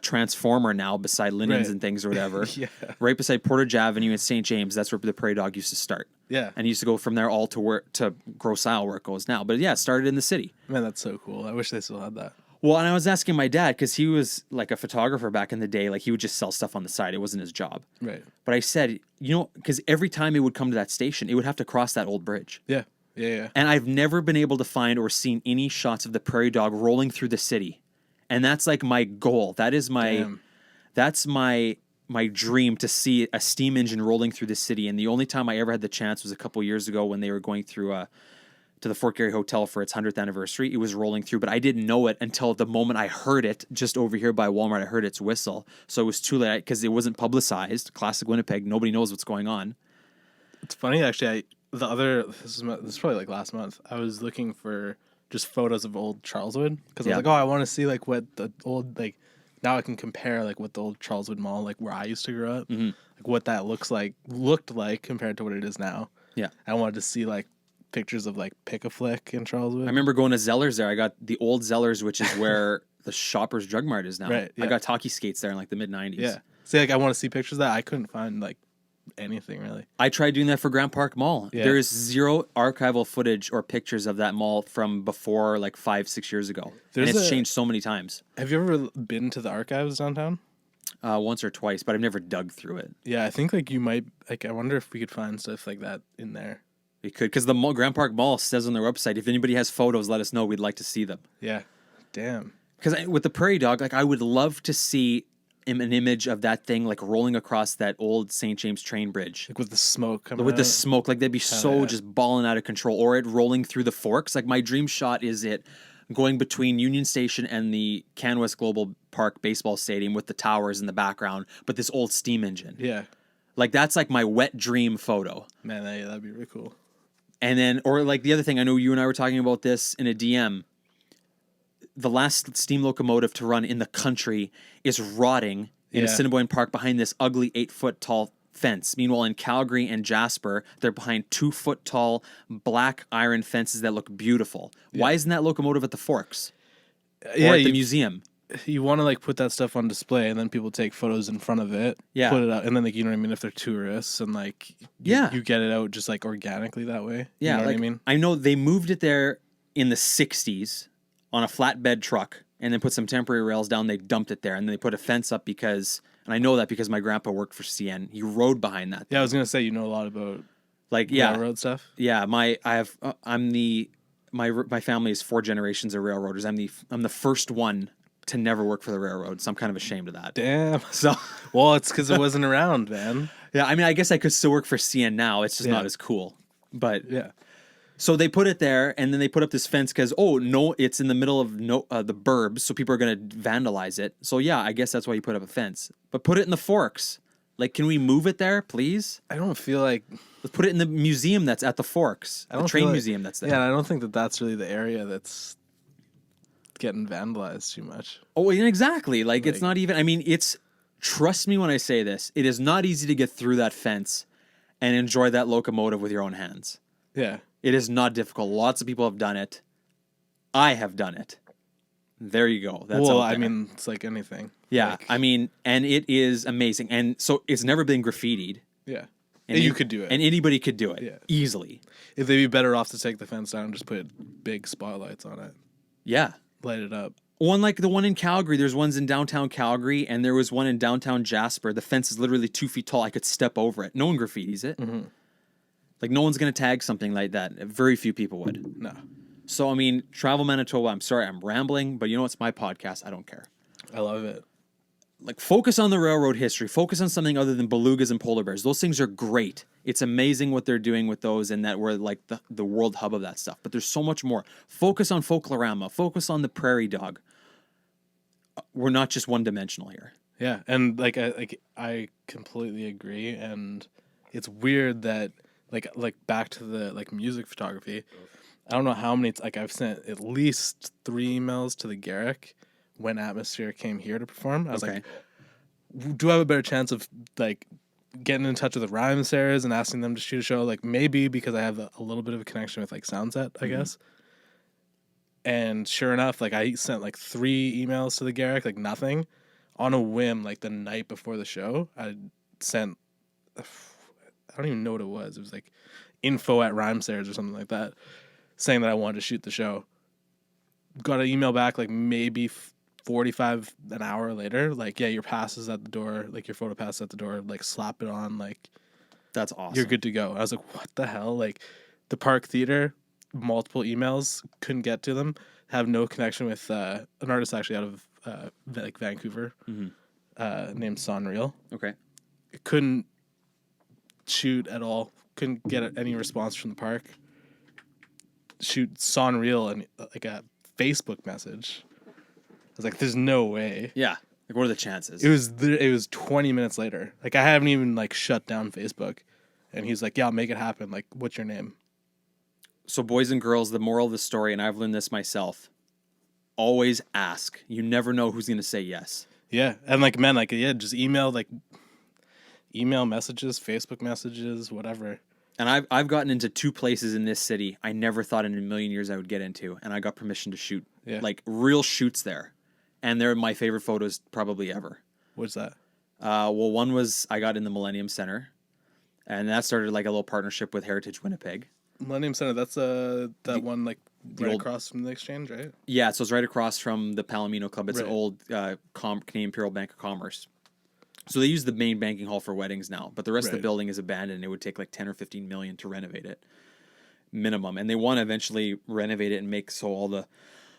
transformer now beside Linens and things or whatever. Yeah. Right beside Portage Avenue in St. James. That's where the Prairie Dog used to start. Yeah. And it used to go from there all to Grosse Isle where it goes now. But yeah, it started in the city. Man, that's so cool. I wish they still had that. Well, and I was asking my dad, because he was like a photographer back in the day, like he would just sell stuff on the side. It wasn't his job. Right. But I said, because every time it would come to that station, it would have to cross that old bridge. Yeah. Yeah. And I've never been able to find or seen any shots of the Prairie Dog rolling through the city. And that's like my goal. That is that's my dream, to see a steam engine rolling through the city. And the only time I ever had the chance was a couple years ago when they were going through to the Fort Garry Hotel for its 100th anniversary. It was rolling through, but I didn't know it until the moment I heard it just over here by Walmart. I heard its whistle. So it was too late because it wasn't publicized. Classic Winnipeg. Nobody knows what's going on. It's funny, actually. This is probably like last month. I was looking for just photos of old Charleswood because I was like, I want to see like what the old, like now I can compare like what the old Charleswood Mall, like where I used to grow up, like what that looked like compared to what it is now. Yeah. I wanted to see like pictures of like Pick-a-Flick in Charleswood. I remember going to Zellers there. I got the old Zellers, which is where the Shoppers Drug Mart is now. Right, I yeah. got talkie skates there in like the mid 90s. Yeah. See, like I want to see pictures of that. I couldn't find like anything really. I tried doing that for Grant Park Mall. Yeah. There is zero archival footage or pictures of that mall from before like 5-6 years ago. There's and it's a- changed so many times. Have you ever been to the archives downtown? Once or twice, but I've never dug through it. Yeah, I think like you might like. I wonder if we could find stuff like that in there. We could, because the mall, Grand Park Mall says on their website, if anybody has photos, let us know. We'd like to see them. Yeah. Damn. Because with the prairie dog, like I would love to see an image of that thing like rolling across that old St. James train bridge. Like with the smoke coming With the out. smoke, like they'd be so yeah. just balling out of control. Or it rolling through the forks. Like my dream shot is it going between Union Station and the CanWest Global Park baseball stadium with the towers in the background, but this old steam engine. Yeah. Like that's like my wet dream photo. Man, that'd be really cool. And then, or like the other thing, I know you and I were talking about this in a DM. The last steam locomotive to run in the country is rotting in Yeah. Assiniboine Park behind this ugly 8-foot tall fence. Meanwhile, in Calgary and Jasper, they're behind 2-foot tall black iron fences that look beautiful. Why isn't that locomotive at the Forks? Yeah, Or at the you, museum? you want to like put that stuff on display, and then people take photos in front of it. Yeah. Put it out, and then like you know what I mean. If they're tourists, and like Yeah. you get it out just like organically that way. Yeah, you know like, what I mean. I know they moved it there in the 60s on a flatbed truck and then put some temporary rails down. They dumped it there and then they put a fence up because, and I know that because my grandpa worked for CN. He rode behind that. Yeah, I was gonna say you know a lot about Like, yeah, railroad stuff. yeah. My family is 4 generations of railroaders. I'm the first one to never work for the railroad, so I'm kind of ashamed of that. Damn. So, Well, it's because it wasn't around, man. yeah, I mean, I guess I could still work for CN now. It's just Yeah. not as cool. But Yeah. so they put it there, and then they put up this fence because it's in the middle of the burbs, so people are gonna vandalize it. So yeah, I guess that's why you put up a fence. But put it in the Forks. Like, can we move it there, please? I don't feel like. Let's put it in the museum that's at the Forks, I the don't train feel like- museum that's there. Yeah, and I don't think that that's really the area that's getting vandalized too much. Oh, yeah, exactly. Like, it's Like- not even. I mean, it's. Trust me when I say this. It is not easy to get through that fence and enjoy that locomotive with your own hands. Yeah. It is not difficult. Lots of people have done it. I have done it. There you go. That's well, out I there. mean, it's like anything. Yeah, Like, I mean, and it is amazing. And so it's never been graffitied. yeah. And you could do it. And anybody could do it Yeah. easily. If they'd be better off to take the fence down and just put big spotlights on it, Yeah. light it up. One like the one in Calgary. There's ones in downtown Calgary, and there was one in downtown Jasper. The fence is literally 2 feet tall. I could step over it. No one graffitis it. Mm-hmm. Like, no one's going to tag something like that. Very few people would. No, So, I mean, Travel Manitoba, I'm sorry, I'm rambling, but you know, it's my podcast. I don't care. I love it. Like, focus on the railroad history. Focus on something other than belugas and polar bears. Those things are great. It's amazing what they're doing with those, and that we're like the world hub of that stuff. But there's so much more. Focus on Folklorama. Focus on the prairie dog. We're not just one-dimensional here. Yeah, and I completely agree. And it's weird that like back to the like music photography. I don't know how many. Like I've sent at least 3 emails to the Garrick when Atmosphere came here to perform. I was like, do I have a better chance of like getting in touch with the Rhymesayers and asking them to shoot a show? Like maybe because I have a little bit of a connection with like Soundset, I guess. And sure enough, like I sent like 3 emails to the Garrick, like nothing. On a whim, like the night before the show, I sent, I don't even know what it was. It was like info@Rhymesayers or something like that, saying that I wanted to shoot the show. Got an email back like maybe 45 an hour later, like, yeah, your pass is at the door, like your photo pass is at the door, like slap it on, like That's awesome. you're good to go. I was like, what the hell? Like the Park Theater, multiple emails, couldn't get to them, have no connection with an artist actually out of like Vancouver, named Sonreal. Okay. Couldn't shoot at all. Couldn't get any response from the park. Shoot Sonreal and like a Facebook message. I was like, "There's no way." Yeah. Like, what are the chances? It was 20 minutes later. Like I haven't even like shut down Facebook, and he's like, "Yeah, I'll make it happen. Like, what's your name?" So, boys and girls, the moral of the story, and I've learned this myself, always ask. You never know who's going to say yes. Yeah, and like men, like yeah, just email messages, Facebook messages, whatever. And I've gotten into 2 places in this city I never thought in a million years I would get into, and I got permission to shoot. Yeah. Like, real shoots there. and they're my favorite photos probably ever. What's that? Well, one was I got in the Millennium Center, and that started like a little partnership with Heritage Winnipeg. Millennium Center, that's that one like right old, across from the Exchange, right? Yeah, so it's right across from the Palomino Club. It's right. an old Canadian Imperial Bank of Commerce. So they use the main banking hall for weddings now, but the rest of the building is abandoned. It would take like 10 or 15 million to renovate it, minimum. And they want to eventually renovate it and make so all the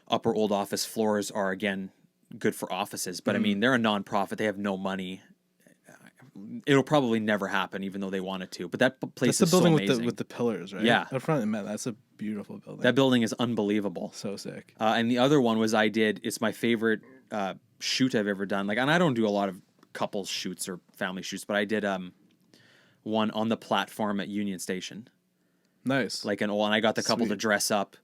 upper old office floors are again good for offices. But I mean, they're a nonprofit. They have no money. It'll probably never happen, even though they want it to. But that place is so amazing. That's the building with the pillars, right? Yeah. Up front, man, that's a beautiful building. That building is unbelievable. So sick. And the other one was it's my favorite shoot I've ever done. Like, and I don't do a lot of couples shoots or family shoots, but I did one on the platform at Union Station. Nice. And I got the couple to dress up.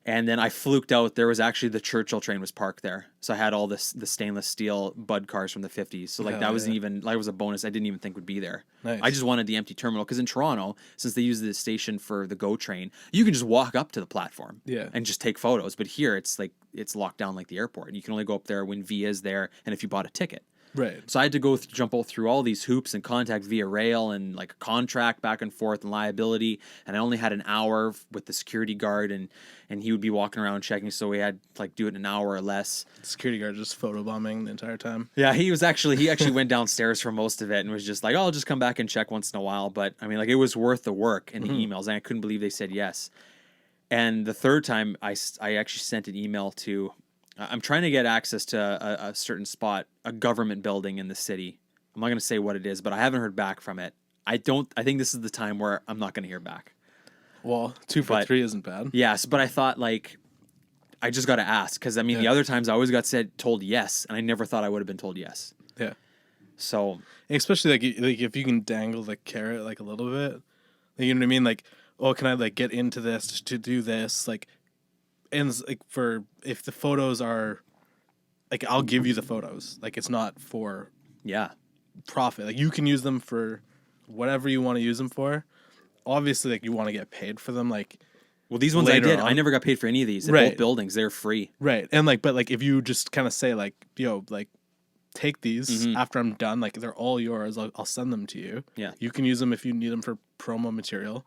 And then I fluked out. There was actually the Churchill train was parked there. So I had all the stainless steel Bud cars from the 50s. So that was was a bonus I didn't even think would be there. Nice. I just wanted the empty terminal because in Toronto, since they use the station for the GO train, you can just walk up to the platform and just take photos. But here it's locked down like the airport. You can only go up there when Via is there and if you bought a ticket. Right. So I had to go jump through all these hoops and contact Via Rail and like a contract back and forth and liability. And I only had an hour with the security guard and he would be walking around checking. So we had to do it in an hour or less. Security guard just photobombing the entire time. Yeah, he actually went downstairs for most of it and was just like, oh, I'll just come back and check once in a while. But I mean, it was worth the work in the emails. And I couldn't believe they said yes. And the third time I actually sent an email to, I'm trying to get access to a certain spot, a government building in the city. I'm not going to say what it is, but I haven't heard back from it. I think this is the time where I'm not going to hear back. Well, 2 for 3 isn't bad. Yes, but I thought I just got to ask because I mean the other times I always got told yes, and I never thought I would have been told yes. Yeah. So especially if you can dangle the carrot a little bit, you know what I mean? Oh, can I get into this to do this? And for if the photos are I'll give you the photos. It's not for profit. You can use them for whatever you want to use them for. Obviously, you want to get paid for them. Well, these ones I did. I never got paid for any of these. At both buildings, they're free. Right, and but if you just kind of say yo, take these after I'm done. They're all yours. I'll send them to you. Yeah, you can use them if you need them for promo material.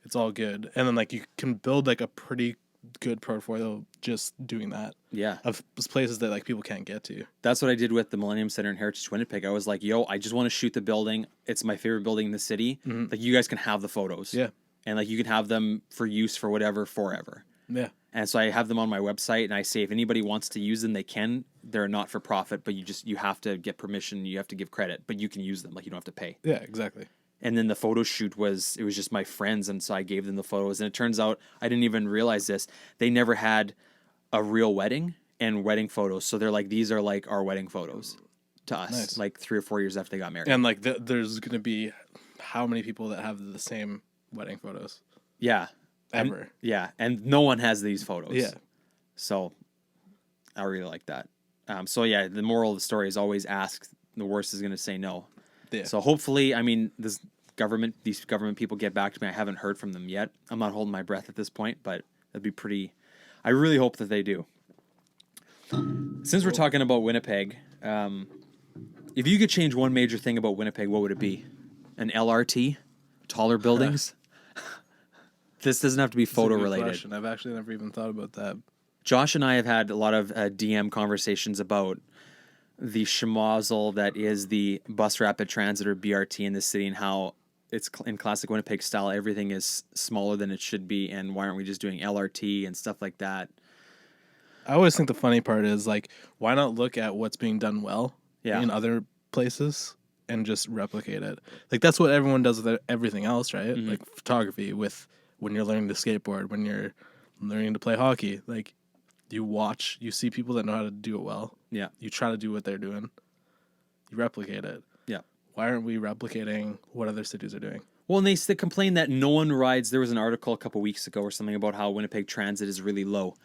It's all good, and then you can build a pretty good portfolio just doing that. Yeah, of places that people can't get to. That's what I did with the Millennium Center in Heritage Winnipeg. I was like, yo, I just want to shoot the building. It's my favorite building in the city. You guys can have the photos. Yeah, and you can have them for use for whatever forever. Yeah. And so I have them on my website, and I say if anybody wants to use them, they can. They're not for profit, but you have to get permission. You have to give credit, but you can use them. You don't have to pay. Yeah, exactly. And then the photo shoot was just my friends, and so I gave them the photos. And it turns out I didn't even realize this. They never had a real wedding and wedding photos, so they're these are our wedding photos to us. Nice. 3 or 4 years after they got married. And there's gonna be how many people that have the same wedding photos? Yeah. Ever. And no one has these photos. Yeah. So I really like that. The moral of the story is always ask. The worst is going to say no. Yeah. So hopefully, these government people get back to me. I haven't heard from them yet. I'm not holding my breath at this point, but that'd be pretty. I really hope that they do. Since we're talking about Winnipeg, if you could change one major thing about Winnipeg, what would it be? An LRT? Taller buildings? This doesn't have to be photo related. Question. I've actually never even thought about that. Josh and I have had a lot of DM conversations about the schmozzle that is the bus rapid transit or BRT in the city and how it's in classic Winnipeg style. Everything is smaller than it should be, and why aren't we just doing LRT and stuff like that? I always think the funny part is why not look at what's being done well in other places and just replicate it? That's what everyone does with everything else, right? Mm-hmm. Photography with. When you're learning to skateboard, when you're learning to play hockey, you see people that know how to do it well. Yeah. You try to do what they're doing. You replicate it. Yeah. Why aren't we replicating what other cities are doing? Well, and they complain that no one rides. There was an article a couple weeks ago or something about how Winnipeg Transit is really low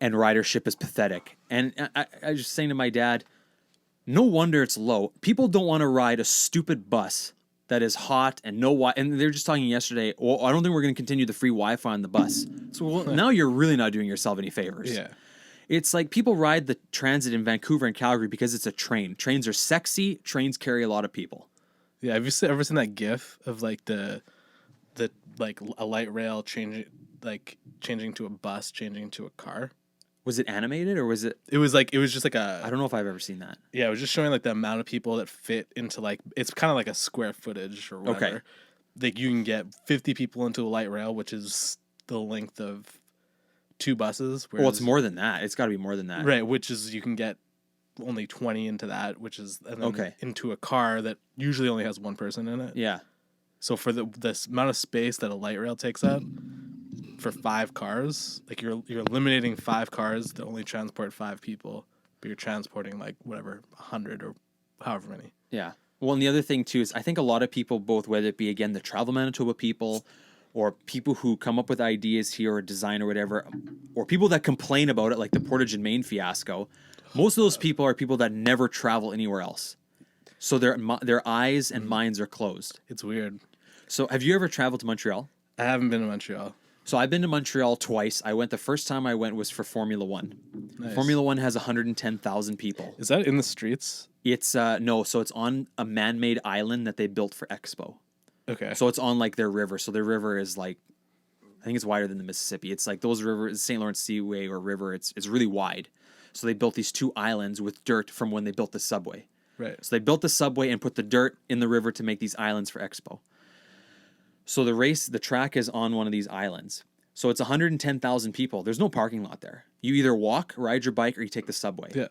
and ridership is pathetic. And I was just saying to my dad, no wonder it's low. People don't want to ride a stupid bus that is hot and no Wi. And they're just talking yesterday, well, I don't think we're going to continue the free Wi-Fi on the bus. So now you're really not doing yourself any favors. Yeah. It's like people ride the transit in Vancouver and Calgary because it's a train. Trains are sexy. Trains carry a lot of people. Yeah, have you ever seen that GIF of like the like a light rail changing to a bus, changing to a car? Was it animated or was it? It was just like I don't know if I've ever seen that. yeah, it was just showing like the amount of people that fit into like it's kind of like a square footage or whatever. Okay. Like you can get 50 people into a light rail, which is the length of 2 buses. Well, it's more than that. It's got to be more than that. Right, which is you can get only 20 into that, which is and then into a car that usually only has 1 person in it. Yeah. So for this amount of space that a light rail takes up for 5 cars, like you're eliminating 5 cars that only transport 5 people, but you're transporting like whatever 100 or however many. Yeah. Well, and the other thing too is I think a lot of people, both whether it be again the Travel Manitoba people, or people who come up with ideas here or design or whatever, or people that complain about it, like the Portage and Main fiasco. Most of those people are people that never travel anywhere else, so their eyes and minds are closed. It's weird. So, have you ever traveled to Montreal? I haven't been to Montreal. So, I've been to Montreal twice. I went the first time I went was for Formula One. Nice. Formula One has 110,000 people. Is that in the streets? It's no, so it's on a man-made island that they built for Expo. Okay. So it's on like their river. So their river is like, I think it's wider than the Mississippi. It's like those rivers, St. Lawrence Seaway or river. It's really wide. So they built these 2 islands with dirt from when they built the subway. Right. So they built the subway and put the dirt in the river to make these islands for Expo. So the track is on one of these islands. So it's 110,000 people. There's no parking lot there. You either walk, ride your bike, or you take the subway. Yeah.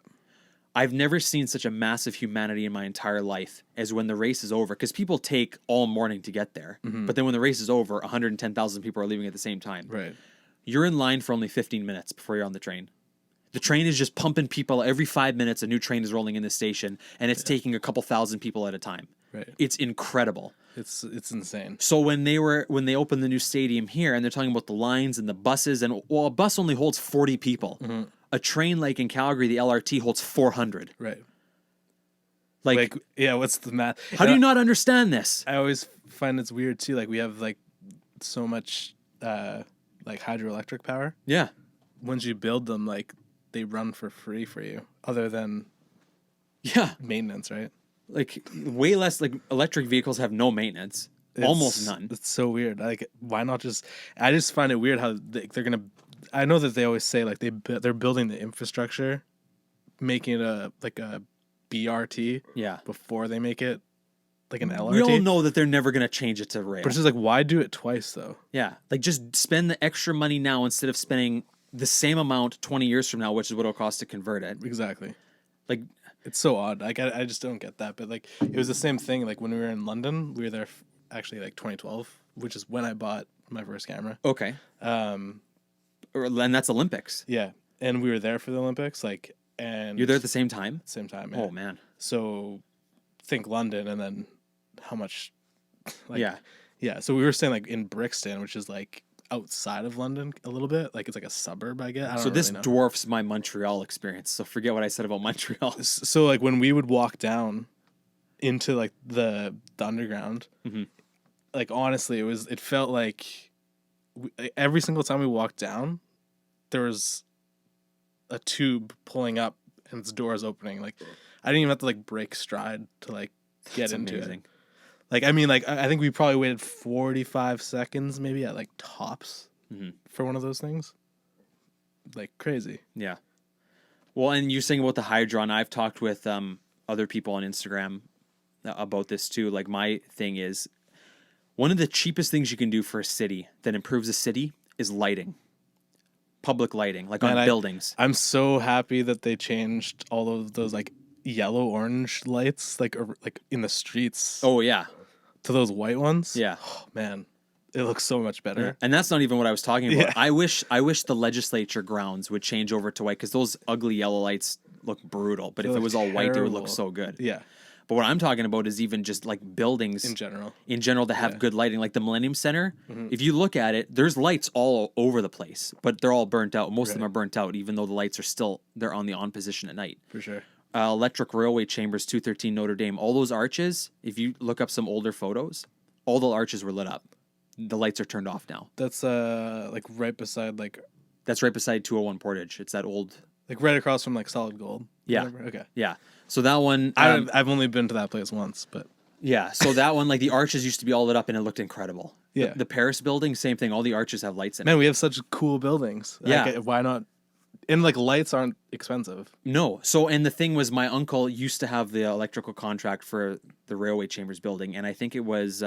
I've never seen such a massive humanity in my entire life as when the race is over, because people take all morning to get there. Mm-hmm. But then when the race is over, 110,000 people are leaving at the same time. Right. You're in line for only 15 minutes before you're on the train. The train is just pumping people. Every 5 minutes, a new train is rolling in the station, and it's taking a couple thousand people at a time. Right. It's incredible. It's insane. So when they opened the new stadium here, and they're talking about the lines and the buses, and well, a bus only holds 40 people. Mm-hmm. A train like in Calgary, the LRT holds 400. Right. Like yeah, what's the math? How do you not understand this? I always find it's weird too. Like we have like so much like hydroelectric power. Yeah. Once you build them, like they run for free for you, other than maintenance, right? Like way less. Like electric vehicles have no maintenance, almost none. It's so weird. Like why not just? I just find it weird how they're gonna. I know that they always say like they're building the infrastructure, making it a BRT. Yeah. Before they make it like an LRT. We all know that they're never going to change it to rail. But it's just like, why do it twice though? Yeah. Like just spend the extra money now instead of spending the same amount 20 years from now, which is what it'll cost to convert it. Exactly. Like it's so odd. Like I just don't get that. But like it was the same thing. Like when we were in London, we were there actually like 2012, which is when I bought my first camera. Okay. And that's Olympics. Yeah. And we were there for the Olympics. Like, and you're there at the same time? Same time. Yeah. Oh man. So think London and then how much, like, yeah. Yeah. So we were staying like in Brixton, which is like outside of London a little bit. Like it's like a suburb, I guess. I don't so this really know. dwarfs my Montreal experience. So forget what I said about Montreal. So like when we would walk down into like the underground, mm-hmm. like honestly, it felt like every single time we walked down, there was a tube pulling up and its doors opening. Like I didn't even have to like break stride to like get into it. Like I mean, like I think we probably waited 45 seconds maybe at like tops for one of those things. Like crazy. Yeah. Well, and you're saying about the Hydron. I've talked with other people on Instagram about this too. Like my thing is, one of the cheapest things you can do for a city that improves a city is lighting. Public lighting, like on buildings. I'm so happy that they changed all of those like yellow orange lights like in the streets. Oh yeah. To those white ones. Yeah. Oh, man, it looks so much better. Yeah. And that's not even what I was talking about. Yeah. I wish the legislature grounds would change over to white, because those ugly yellow lights look brutal. But if it was all white, it would look so good. Yeah. But what I'm talking about is even just like buildings in general to have good lighting, like the Millennium Center. Mm-hmm. If you look at it, there's lights all over the place, but they're all burnt out. Most of them are burnt out, even though the lights are they're on the on position at night. For sure. Electric Railway Chambers, 213 Notre Dame. All those arches, if you look up some older photos, all the arches were lit up. The lights are turned off now. That's like right beside That's right beside 201 Portage. It's that old Like right across from like Solid Gold. Yeah. Whatever. Okay. Yeah. So that one, I've only been to that place once, but yeah. So that one, like the arches used to be all lit up and it looked incredible. Yeah. The Paris building, same thing. All the arches have lights in man, it. we have such cool buildings. Yeah. Like, why not? And like lights aren't expensive. No. So, and the thing was, my uncle used to have the electrical contract for the Railway Chambers building. And I think it was,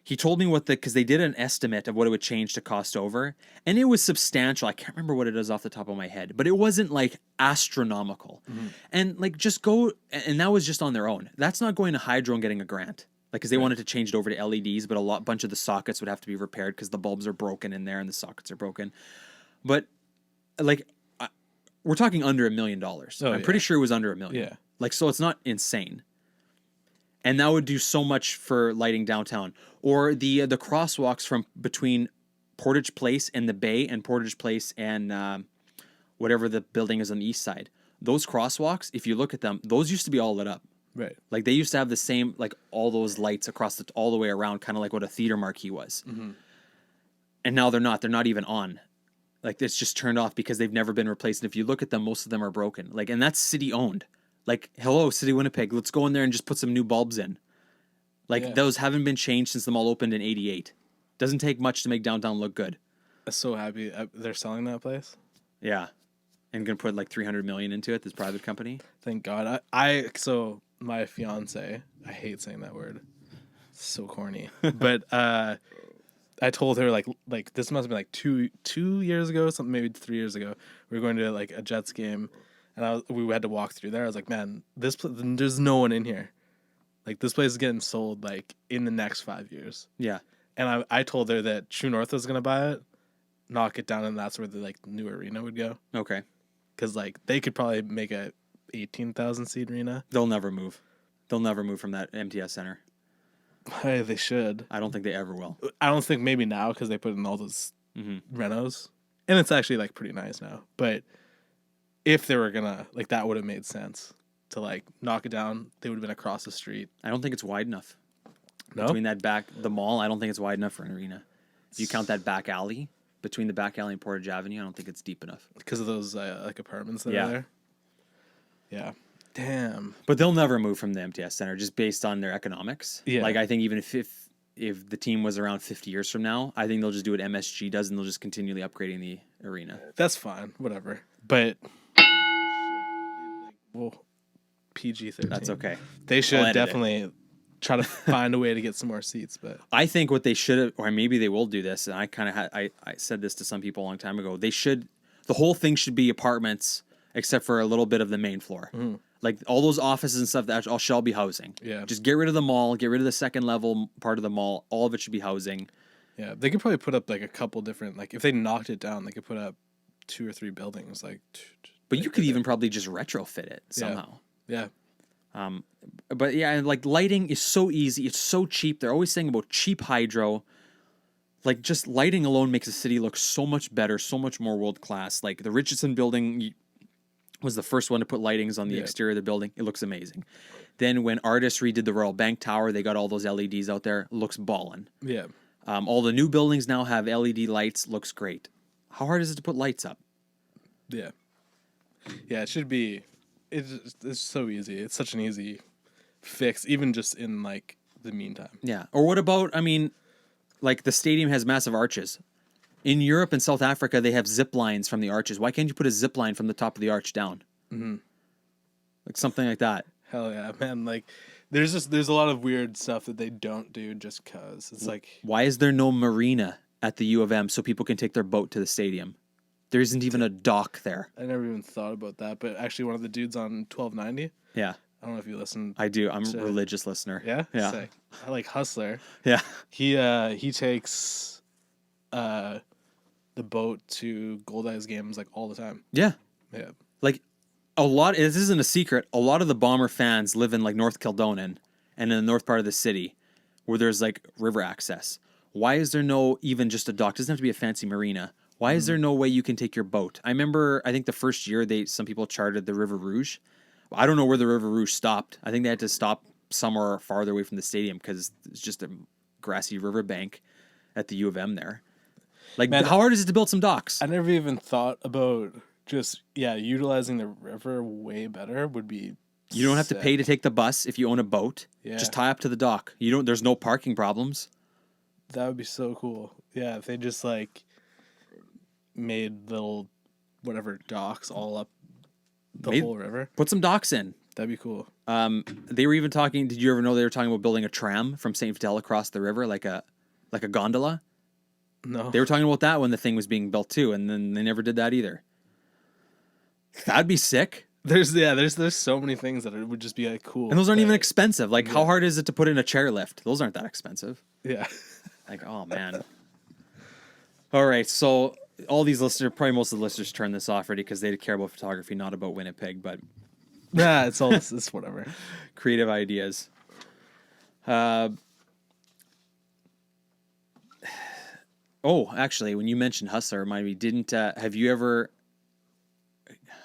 he told me because they did an estimate of what it would change to cost over. And it was substantial. I can't remember what it is off the top of my head, but it wasn't like astronomical. Mm-hmm. And like just go, and that was just on their own. That's not going to Hydro and getting a grant. Like, because they wanted to change it over to LEDs, but bunch of the sockets would have to be repaired because the bulbs are broken in there and the sockets are broken. But like, we're talking under $1 million. I'm pretty sure it was under $1 million. Yeah. Like, so it's not insane. And that would do so much for lighting downtown. Or the crosswalks from between Portage Place and the Bay and Portage Place and whatever the building is on the east side. Those crosswalks, if you look at them, those used to be all lit up. Right. Like they used to have the same, like all those lights across all the way around, kind of like what a theater marquee was. Mm-hmm. And now they're not. They're not even on. Like it's just turned off because they've never been replaced. And if you look at them, most of them are broken. Like, and that's city owned. Like, hello, City Winnipeg, let's go in there and just put some new bulbs in. Like those haven't been changed since the mall opened in '88. Doesn't take much to make downtown look good. I'm so happy they're selling that place. Yeah, and gonna put like $300 million into it. This private company. Thank God. So my fiance, I hate saying that word. It's so corny. But I told her like this must have been like two years ago, something maybe 3 years ago. We were going to like a Jets game, and we had to walk through there. I was like, man, there's no one in here. Like this place is getting sold like in the next 5 years. Yeah. And I told her that True North was gonna buy it, knock it down, and that's where the like new arena would go. Okay. Because like they could probably make a 18,000 seat arena. They'll never move. They'll never move from that MTS Center. Hey, they should. I don't think they ever will. I don't think maybe now because they put in all those renos, and it's actually like pretty nice now. But if they were gonna like, that would have made sense to like knock it down. They would have been across the street. I don't think it's wide enough. No? Between the mall, I don't think it's wide enough for an arena. If you count that back alley, between the back alley and Portage Avenue, I don't think it's deep enough. Because of those like apartments that are there? Yeah. Damn. But they'll never move from the MTS Center just based on their economics. Yeah. Like, I think even if the team was around 50 years from now, I think they'll just do what MSG does and they'll just continually upgrading the arena. That's fine. Whatever. But... well, PG-13. That's okay. They should definitely try to find a way to get some more seats. But I think what they should have, or maybe they will do this, and I kind of I said this to some people a long time ago, the whole thing should be apartments except for a little bit of the main floor. Mm-hmm. Like all those offices and stuff that all shall be housing. Yeah. Just get rid of the mall, get rid of the second level part of the mall. All of it should be housing. Yeah. They could probably put up like a couple different, like if they knocked it down, they could put up 2 or 3 buildings. But you could even probably just retrofit it somehow. Yeah. But yeah, like lighting is so easy. It's so cheap. They're always saying about cheap hydro. Like just lighting alone makes a city look so much better, so much more world class. Like the Richardson building was the first one to put lightings on the exterior of the building. It looks amazing. Then when artists redid the Royal Bank Tower, they got all those LEDs out there. It looks ballin'. Yeah. All the new buildings now have LED lights. Looks great. How hard is it to put lights up? Yeah. Yeah, it should be. It's so easy. It's such an easy fix, even just in like the meantime. Yeah. Or what about, I mean, like the stadium has massive arches. In Europe and South Africa, they have zip lines from the arches. Why can't you put a zip line from the top of the arch down? Mm-hmm. Like something like that. Hell yeah, man. Like there's a lot of weird stuff that they don't do just because. It's like, why is there no marina at the U of M so people can take their boat to the stadium? There isn't even a dock there. I never even thought about that, but actually one of the dudes on 1290. Yeah. I don't know if you listen. I do. I'm a religious listener. Yeah? Yeah. Sick. I like Hustler. Yeah. He takes the boat to Goldeyes games like all the time. Yeah. Yeah. Like this isn't a secret. A lot of the Bomber fans live in like North Kildonan and in the north part of the city where there's like river access. Why is there no even just a dock? It doesn't have to be a fancy marina. Why is there no way you can take your boat? I remember, I think the first year some people chartered the River Rouge. I don't know where the River Rouge stopped. I think they had to stop somewhere farther away from the stadium because it's just a grassy riverbank at the U of M there. Like, man, how hard is it to build some docks? I never even thought about just utilizing the river way better would be. You don't have to sick. pay to take the bus if you own a boat. Yeah. Just tie up to the dock. There's no parking problems. That would be so cool. Yeah, if they just like made little whatever docks all up the whole river. Put some docks in. That'd be cool. They were even talking. Did you ever know they were talking about building a tram from St. Vital across the river, like a gondola? No. They were talking about that when the thing was being built too, and then they never did that either. That'd be sick. There's so many things that it would just be like cool. And those aren't even expensive. Like, how hard is it to put in a chairlift? Those aren't that expensive. Yeah. Like, oh man. All right, so all these listeners, probably most of the listeners, turned this off already because they care about photography, not about Winnipeg, but Nah, it's whatever. Creative ideas. Oh, actually, when you mentioned Hustler, remind me, have you ever,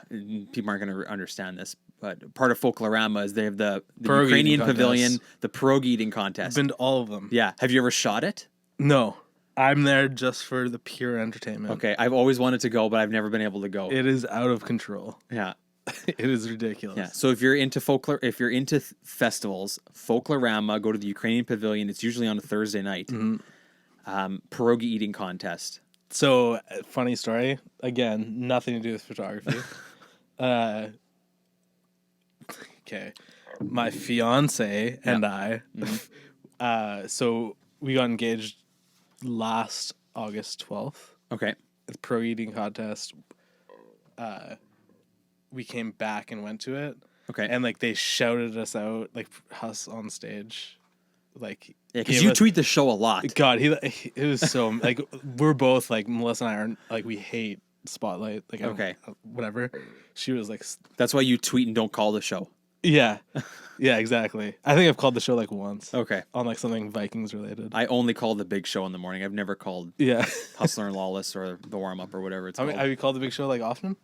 people aren't going to understand this, but part of Folklorama is they have the Ukrainian pavilion, the pierogi eating contest. I've been to all of them. Yeah. Have you ever shot it? No. I'm there just for the pure entertainment. Okay. I've always wanted to go, but I've never been able to go. It is out of control. Yeah. It is ridiculous. Yeah. So if you're into festivals, Folklorama, go to the Ukrainian pavilion. It's usually on a Thursday night. Mm-hmm. Pierogi eating contest. So, funny story. Again, nothing to do with photography. Okay. My fiance and I, so we got engaged last August 12th. Okay. The pro eating contest. We came back and went to it. Okay. And like they shouted us out, like us on stage. Like, yeah, because you tweet the show a lot. God, it was so like we're both like Melissa and I are like we hate Spotlight. Like okay, whatever. She was like, that's why you tweet and don't call the show. Yeah, yeah, exactly. I think I've called the show like once. Okay, on like something Vikings related. I only called the big show in the morning. I've never called Hustler and Lawless or the warm up or whatever it's called. Have you called the big show like often?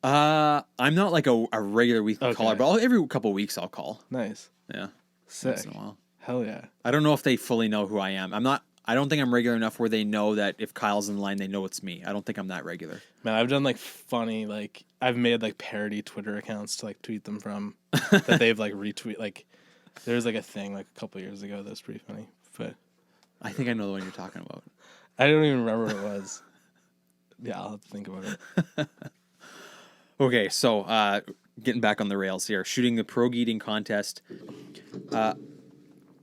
I'm not like a regular weekly caller, but every couple of weeks I'll call. Nice. Yeah, sick. Once in a while. Hell yeah. I don't know if they fully know who I am. I don't think I'm regular enough where they know that if Kyle's in the line, they know it's me. I don't think I'm that regular. Man, I've done like funny, like I've made like parody Twitter accounts to like tweet them from that they've like retweet. Like there's like a thing like a couple years ago that's pretty funny. But I think I know the one you're talking about. I don't even remember what it was. Yeah, I'll have to think about it. Okay, so getting back on the rails here, shooting the pierogi eating contest.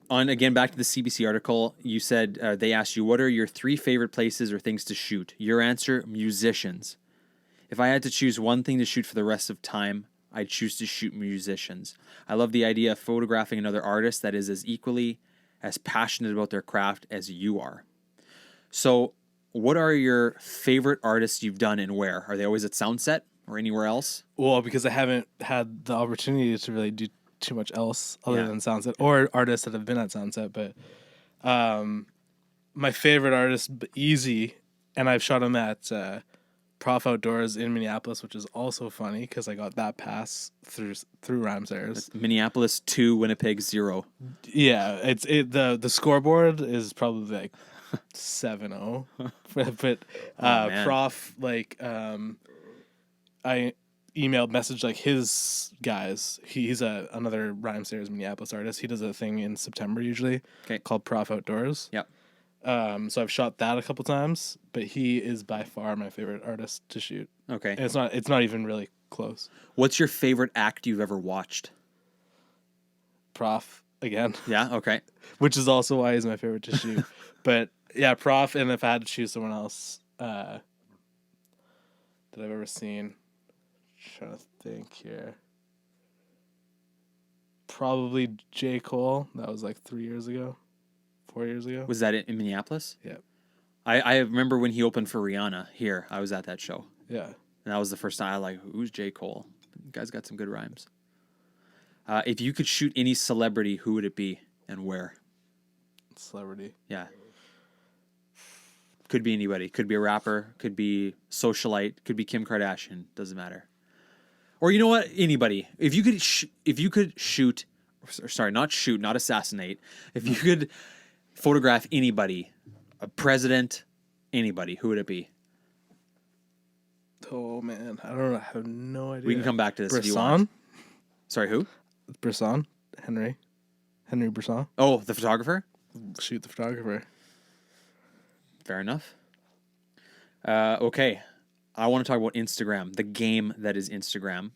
Again, back to the CBC article, you said they asked you, what are your 3 favorite places or things to shoot? Your answer, musicians. If I had to choose one thing to shoot for the rest of time, I'd choose to shoot musicians. I love the idea of photographing another artist that is as equally as passionate about their craft as you are. So what are your favorite artists you've done and where? Are they always at Soundset or anywhere else? Well, because I haven't had the opportunity to really do too much else other than Soundset or artists that have been at Soundset, but my favorite artist, easy, and I've shot him at Prof Outdoors in Minneapolis, which is also funny because I got that pass through Ramsayers. Minneapolis 2, Winnipeg 0. Yeah, the scoreboard is probably like 7-0, but Prof like I messaged like his guys. He's another Rhymesayers Minneapolis artist. He does a thing in September usually called Prof Outdoors. Yep. So I've shot that a couple times, but he is by far my favorite artist to shoot. Okay. And it's not even really close. What's your favorite act you've ever watched? Prof again. Yeah, okay. Which is also why he's my favorite to shoot. But yeah, Prof, and if I had to choose someone else that I've ever seen, trying to think here. Probably J. Cole. That was like 4 years ago. Was that in Minneapolis? Yeah. I remember when he opened for Rihanna here. I was at that show. Yeah. And that was the first time I like, who's J. Cole? The guy's got some good rhymes. If you could shoot any celebrity, who would it be and where? Celebrity. Yeah. Could be anybody. Could be a rapper. Could be socialite. Could be Kim Kardashian. Doesn't matter. Or you know what? Anybody. If you could shoot, sorry, not shoot, not assassinate. If you could photograph anybody, a president, anybody, who would it be? Oh man, I don't know. I have no idea. We can come back to this if you want. Brisson? Sorry, who? Brisson? Henry Brisson? Oh, the photographer? Shoot the photographer. Fair enough. Okay. I want to talk about Instagram, the game that is Instagram.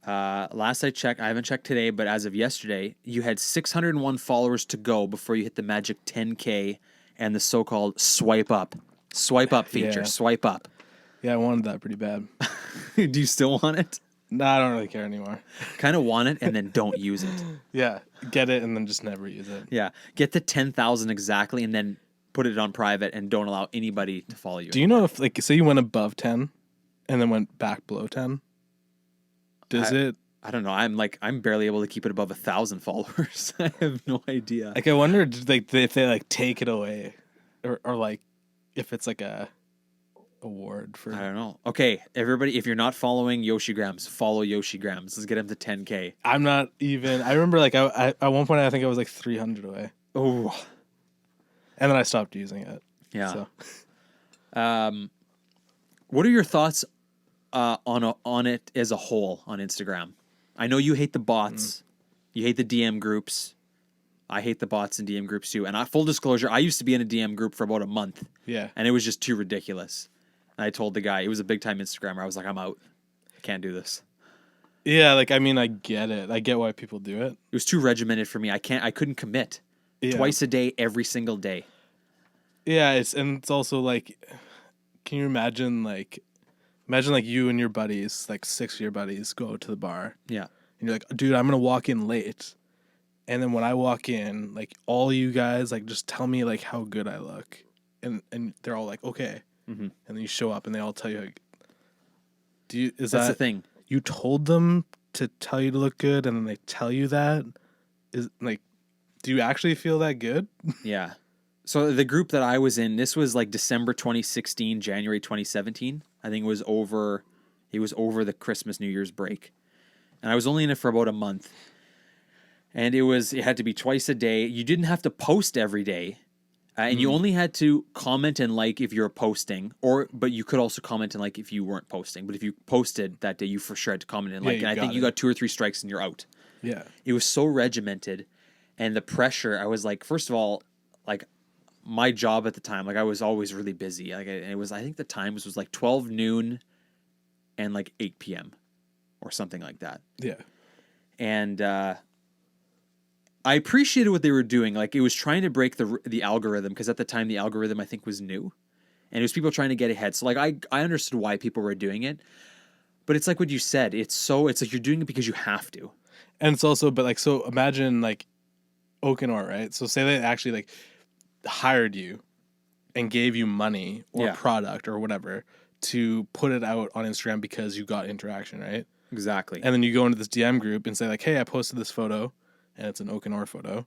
Last I checked, I haven't checked today, but as of yesterday, you had 601 followers to go before you hit the magic 10K and the so-called swipe up feature. Yeah. Swipe up. Yeah, I wanted that pretty bad. Do you still want it? No, I don't really care anymore. Kind of want it and then don't use it. Yeah, get it and then just never use it. Yeah. Get the 10,000 exactly and then put it on private and don't allow anybody to follow you. Do you know if, like, say you went above 10 and then went back below 10? I don't know. I'm barely able to keep it above 1,000 followers. I have no idea. Like, I wonder like if they like take it away, or like if it's like a award for. I don't know. Okay, everybody, if you're not following Yoshigrams, follow Yoshigrams. Let's get him to 10K. I'm not even. I remember like I at one point I think I was like 300 away. Oh, and then I stopped using it. Yeah. So. What are your thoughts on it as a whole on Instagram? I know you hate the bots. You hate the DM groups. I hate the bots and DM groups too. And full disclosure, I used to be in a DM group for about a month. Yeah. And it was just too ridiculous. And I told the guy, he was a big time Instagrammer. I was like, I'm out. I can't do this. Yeah, like I mean, I get it. I get why people do it. It was too regimented for me. I couldn't commit. Yeah. Twice a day, every single day. Yeah, it's also like, can you imagine like you and your buddies, like 6 of your buddies, go to the bar. Yeah. And you're like, dude, I'm gonna walk in late. And then when I walk in, like all you guys like just tell me like how good I look. And they're all like, okay. Mm-hmm. And then you show up and they all tell you like, That's the thing. You told them to tell you to look good and then they tell you that? Is like, do you actually feel that good? Yeah. So the group that I was in, this was like December 2016, January 2017. I think it was over the Christmas New Year's break. And I was only in it for about a month. And it had to be twice a day. You didn't have to post every day. And you only had to comment and like if you're posting, but you could also comment and like if you weren't posting. But if you posted that day, you for sure had to comment and like. And I think you got 2 or 3 strikes and you're out. Yeah. It was so regimented. And the pressure, I was like, first of all, like my job at the time, like I was always really busy. Like it was, I think the times was like 12 noon and like 8 p.m. or something like that. Yeah. And I appreciated what they were doing. Like it was trying to break the algorithm, because at the time the algorithm I think was new, and it was people trying to get ahead. So like I understood why people were doing it, but it's like what you said. It's like you're doing it because you have to. And it's also, but like, so imagine like Oaken, right? So say they actually like hired you and gave you money or product or whatever to put it out on Instagram because you got interaction, right? Exactly. And then you go into this DM group and say like, hey, I posted this photo, and it's an Oaken photo.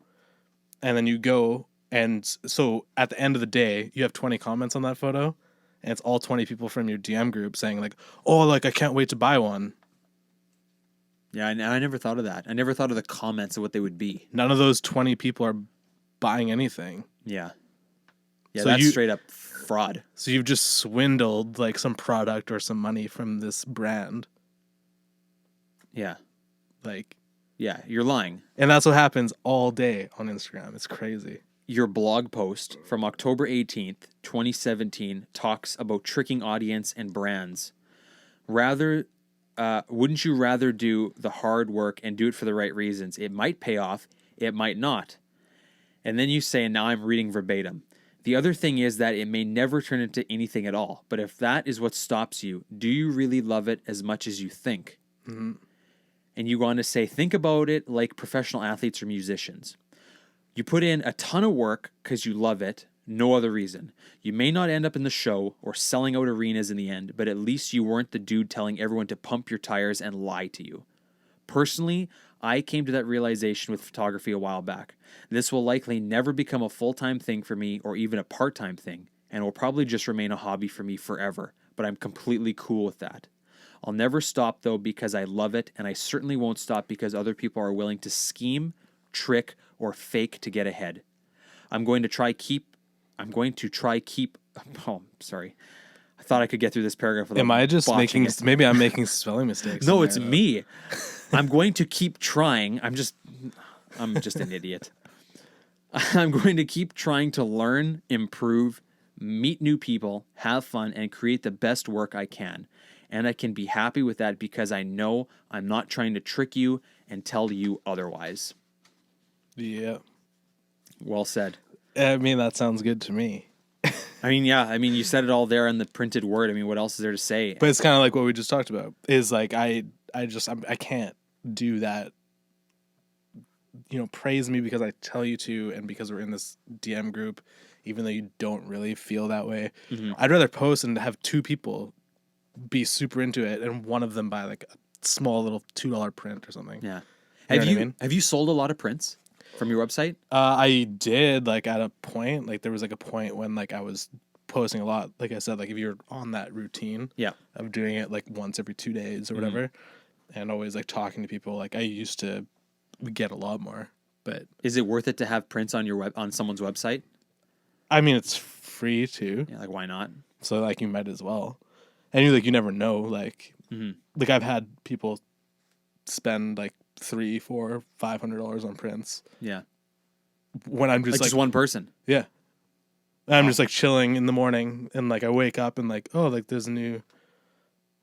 And then you go, and so at the end of the day, you have 20 comments on that photo, and it's all 20 people from your DM group saying like, oh, like I can't wait to buy one. Yeah, I never thought of that. I never thought of the comments of what they would be. None of those 20 people are buying anything. Yeah. Yeah, so that's straight up fraud. So you've just swindled like some product or some money from this brand. Yeah. Like, yeah, you're lying. And that's what happens all day on Instagram. It's crazy. Your blog post from October 18th, 2017 talks about tricking audience and brands. Wouldn't you rather do the hard work and do it for the right reasons? It might pay off, it might not. And then you say, and now I'm reading verbatim, the other thing is that it may never turn into anything at all. But if that is what stops you, do you really love it as much as you think? Mm-hmm. And you go on to say, think about it like professional athletes or musicians. You put in a ton of work because you love it, no other reason. You may not end up in the show or selling out arenas in the end, but at least you weren't the dude telling everyone to pump your tires and lie to you. Personally, I came to that realization with photography a while back. This will likely never become a full-time thing for me or even a part-time thing, and will probably just remain a hobby for me forever, but I'm completely cool with that. I'll never stop, though, because I love it, and I certainly won't stop because other people are willing to scheme, trick, or fake to get ahead. I'm going to try keep I thought I could get through this paragraph without Am I just botching making? it. Maybe I'm making spelling mistakes. No, in it's there, though. me. I'm going to keep trying. I'm just an idiot. I'm going to keep trying to learn, improve, meet new people, have fun, and create the best work I can. And I can be happy with that because I know I'm not trying to trick you and tell you otherwise. Yeah. Well said. I mean, that sounds good to me. I mean, yeah. I mean, you said it all there in the printed word. I mean, what else is there to say? But it's kind of like what we just talked about. Is like I can't do that. You know, praise me because I tell you to, and because we're in this DM group, even though you don't really feel that way. Mm-hmm. I'd rather post and have two people be super into it, and one of them buy like a small little $2 print or something. Yeah. You know what I mean? Have you sold a lot of prints from your website? I did, like, at a point. Like, there was like a point when like I was posting a lot. Like I said, like if you're on that routine, Yeah. of doing it like once every 2 days or whatever, and always like talking to people, like I used to get a lot more. But Is it worth it to have prints on on someone's website? I mean, it's free too, Yeah, like why not? so like you might as well. And you never know, like like I've had people spend like $300, $400, $500 on prints Yeah. when I'm just Like like just one person. yeah. I'm just like chilling in the morning, and like I wake up and like, oh, like there's a new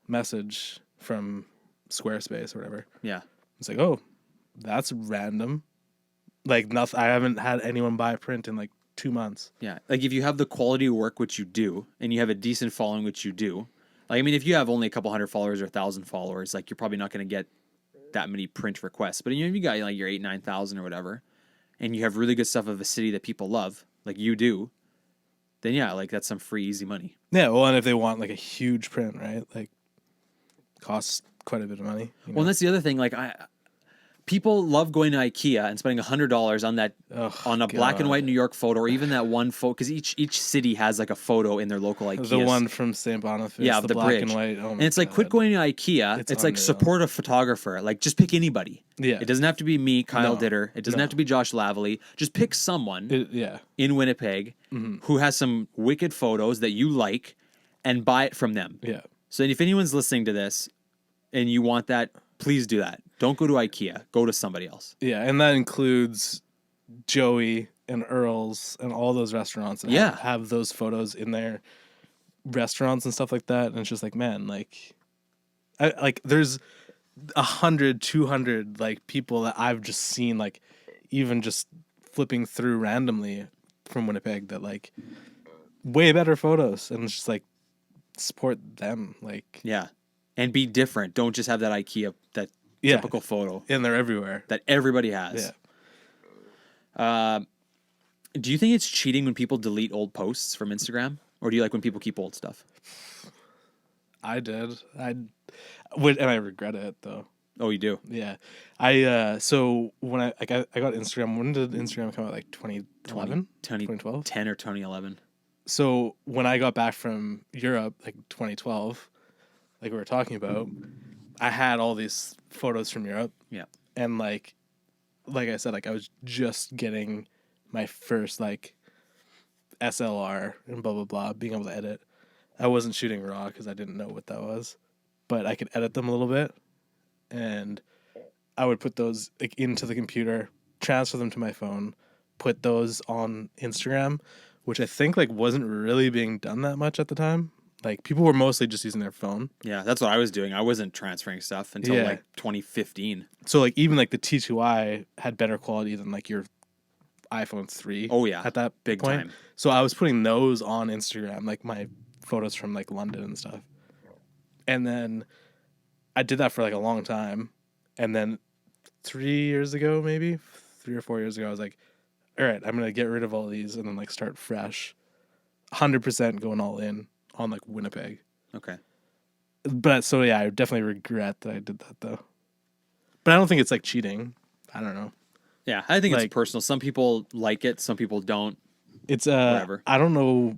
message from Squarespace or whatever. Yeah. It's like, oh, that's random. Like nothing. I haven't had anyone buy a print in like 2 months. Yeah. Like if you have the quality of work, which you do, and you have a decent following, which you do. Like, I mean, if you have only a couple hundred followers or 1,000 followers, like you're probably not going to get that many print requests. But if you got like your 8,000, 9,000 or whatever, and you have really good stuff of a city that people love, like you do, then yeah, like that's some free, easy money. Yeah. Well, and if they want like a huge print, right? Like costs quite a bit of money. Well, and that's the other thing. Like people love going to IKEA and spending $100 on that on a black and white New York photo, or even that one photo, because each city has like a photo in their local IKEA. The one from St. Boniface, yeah, the the black bridge. and white. Oh my and it's like, God. quit going to IKEA. It's like unreal. support a photographer. Like just pick anybody. Yeah. It doesn't have to be me, Kyle No. Ditter. It doesn't have to be Josh Lavallee. Just pick someone Yeah. in Winnipeg who has some wicked photos that you like, and buy it from them. Yeah. So if anyone's listening to this and you want that, please do that. Don't go to IKEA. Go to somebody else. Yeah, and that includes Joey and Earl's and all those restaurants that Yeah. have those photos in their restaurants and stuff like that. And it's just like, man, like, there's 100, 200 like people that I've just seen, like, even just flipping through randomly from Winnipeg that like way better photos, and it's just like support them, like Yeah. And be different. Don't just have that IKEA, that typical photo and they're everywhere. that everybody has. Yeah. Do you think it's cheating when people delete old posts from Instagram? Or do you like when people keep old stuff? I did. And I regret it though. Oh, you do? Yeah. So when I got Instagram, when did Instagram come out? Like 2011? 2012? 10 or 2011. So when I got back from Europe, like 2012, like we were talking about, I had all these photos from Europe. Yeah. And like I said, like I was just getting my first like SLR and blah, blah, blah, being able to edit. I wasn't shooting RAW because I didn't know what that was, but I could edit them a little bit. And I would put those like into the computer, transfer them to my phone, put those on Instagram, which I think like wasn't really being done that much at the time. Like people were mostly just using their phone. Yeah, that's what I was doing. I wasn't transferring stuff until like 2015. So like even like the T2i had better quality than like your iPhone 3. Oh yeah, at that big point. time. So I was putting those on Instagram, like my photos from like London and stuff. And then I did that for like a long time. And then 3 years ago, maybe 3 or 4 years ago, I was like, all right, I'm going to get rid of all these and then like start fresh. 100% going all in on like Winnipeg. Okay. But so yeah, I definitely regret that I did that though. But I don't think it's like cheating. I don't know. Yeah, I think Like- it's personal. Some people like it, some people don't. It's Whatever. I don't know.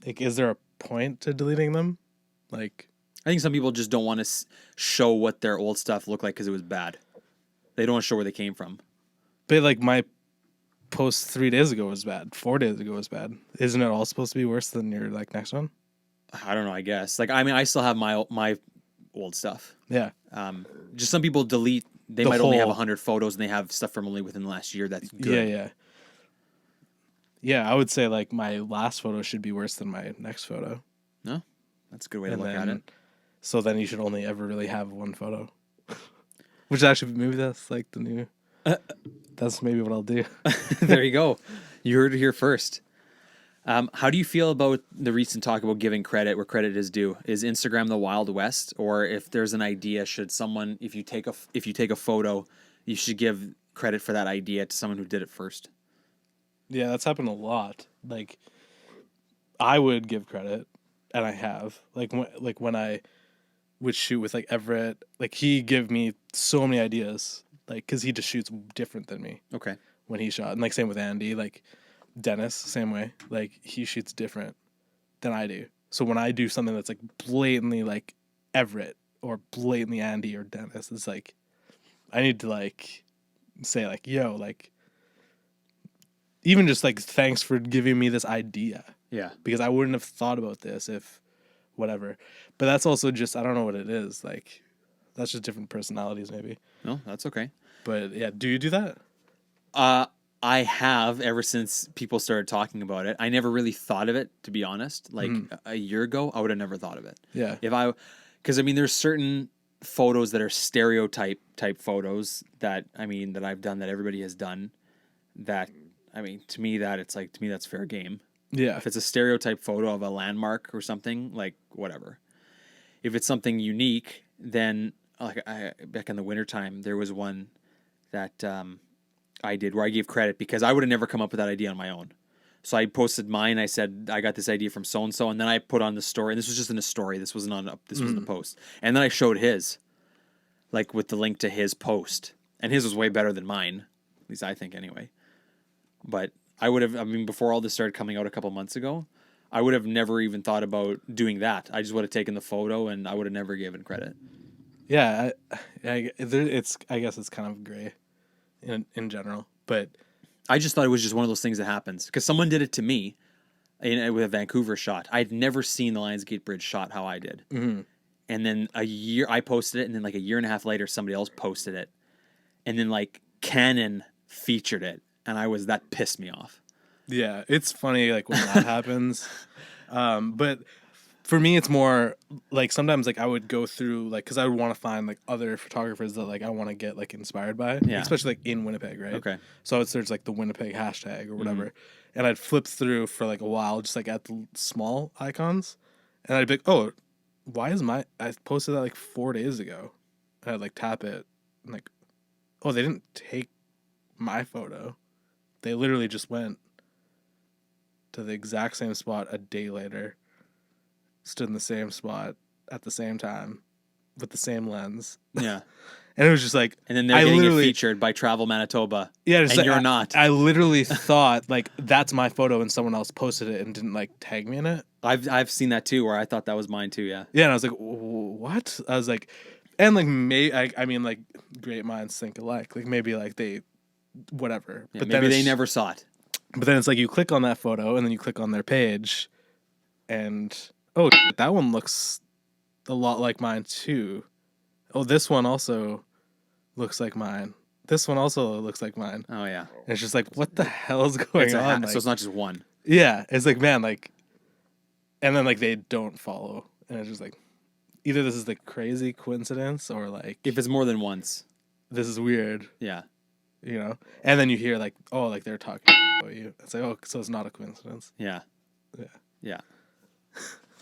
Like, is there a point to deleting them? Like, I think some people just don't want to show what their old stuff looked like because it was bad. They don't want to show where they came from. but like my post 3 days ago was bad. 4 days ago was bad. Isn't it all supposed to be worse than your like next one? I don't know, I guess. Like, I mean, I still have my old stuff. Yeah. Just some people delete. They The might only have whole- 100 photos, and they have stuff from only within the last year. That's good. Yeah, yeah. Yeah, I would say like my last photo should be worse than my next photo. No, that's a good way to And look at then, it. so then you should only ever really have one photo. Which actually, maybe that's like the new. That's maybe what I'll do. There you go. You heard it here first. How do you feel about the recent talk about giving credit where credit is due? Is Instagram the Wild West, or if there's an idea, should someone, if you take a photo, you should give credit for that idea to someone who did it first? Yeah, that's happened a lot. Like, I would give credit, and I have. Like when I would shoot with like Everett, like he gave me so many ideas. Like, cause he just shoots different than me Okay. when he shot, and like same with Andy. Like Dennis, same way. Like he shoots different than I do. So when I do something that's like blatantly like Everett or blatantly Andy or Dennis, it's like I need to like say like, yo, like even just like thanks for giving me this idea, Yeah. because I wouldn't have thought about this if whatever. But that's also just, I don't know what it is. Like that's just different personalities maybe. No, that's okay. But yeah, do you do that? I have ever since people started talking about it. I never really thought of it, to be honest. Like a year ago, I would have never thought of it. Yeah. Because I mean, there's certain photos that are stereotype type photos that that I've done, that everybody has done. That to me, that's fair game. Yeah. If it's a stereotype photo of a landmark or something, like whatever. If it's something unique, then like back in the wintertime, there was one that I did where I gave credit because I would have never come up with that idea on my own. So I posted mine. I said I got this idea from so and so, and then I put on the story. And this was just in a story. This wasn't on. This was the post. And then I showed his, like with the link to his post, and his was way better than mine. At least I think, anyway. But I would have. Before all this started coming out a couple months ago, I would have never even thought about doing that. I just would have taken the photo, and I would have never given credit. Yeah. I guess it's kind of gray in general, but I just thought it was just one of those things that happens because someone did it to me with a Vancouver shot. I'd never seen the Lionsgate Bridge shot how I did. mm-hmm. And then I posted it, and then like a year and a half later, somebody else posted it. And then like Canon featured it, and that pissed me off. Yeah, it's funny like when that happens. But for me, it's more like sometimes like I would go through like, because I would want to find like other photographers that like I want to get like inspired by, Yeah. especially like in Winnipeg, right? Okay. So I would search like the Winnipeg hashtag or whatever, and I'd flip through for like a while, just like at the small icons, and I'd be like, oh, why is I posted that like 4 days ago, and I'd like tap it, and like, oh, they didn't take my photo, they literally just went to the exact same spot a day later, stood in the same spot at the same time with the same lens. Yeah. And it was just like, And then they're getting it featured by Travel Manitoba. yeah, and like, you're not. I literally thought like that's my photo and someone else posted it and didn't like tag me in it. I've seen that too, where I thought that was mine too. Yeah. Yeah, and I was like, what? I was like, and like like great minds think alike. Like maybe like they, whatever. Yeah, but maybe then they never saw it. But then it's like you click on that photo and then you click on their page, and oh, that one looks a lot like mine too. Oh, this one also looks like mine. This one also looks like mine. Oh yeah. And it's just like, what the hell is going on? So it's not just one. Yeah, it's like, man, like, and then like they don't follow, and it's just like, either this is like crazy coincidence or like If it's more than once. this is weird, Yeah. you know. And then you hear like, oh, like they're talking about you. It's like, oh, so it's not a coincidence. Yeah. Yeah. Yeah.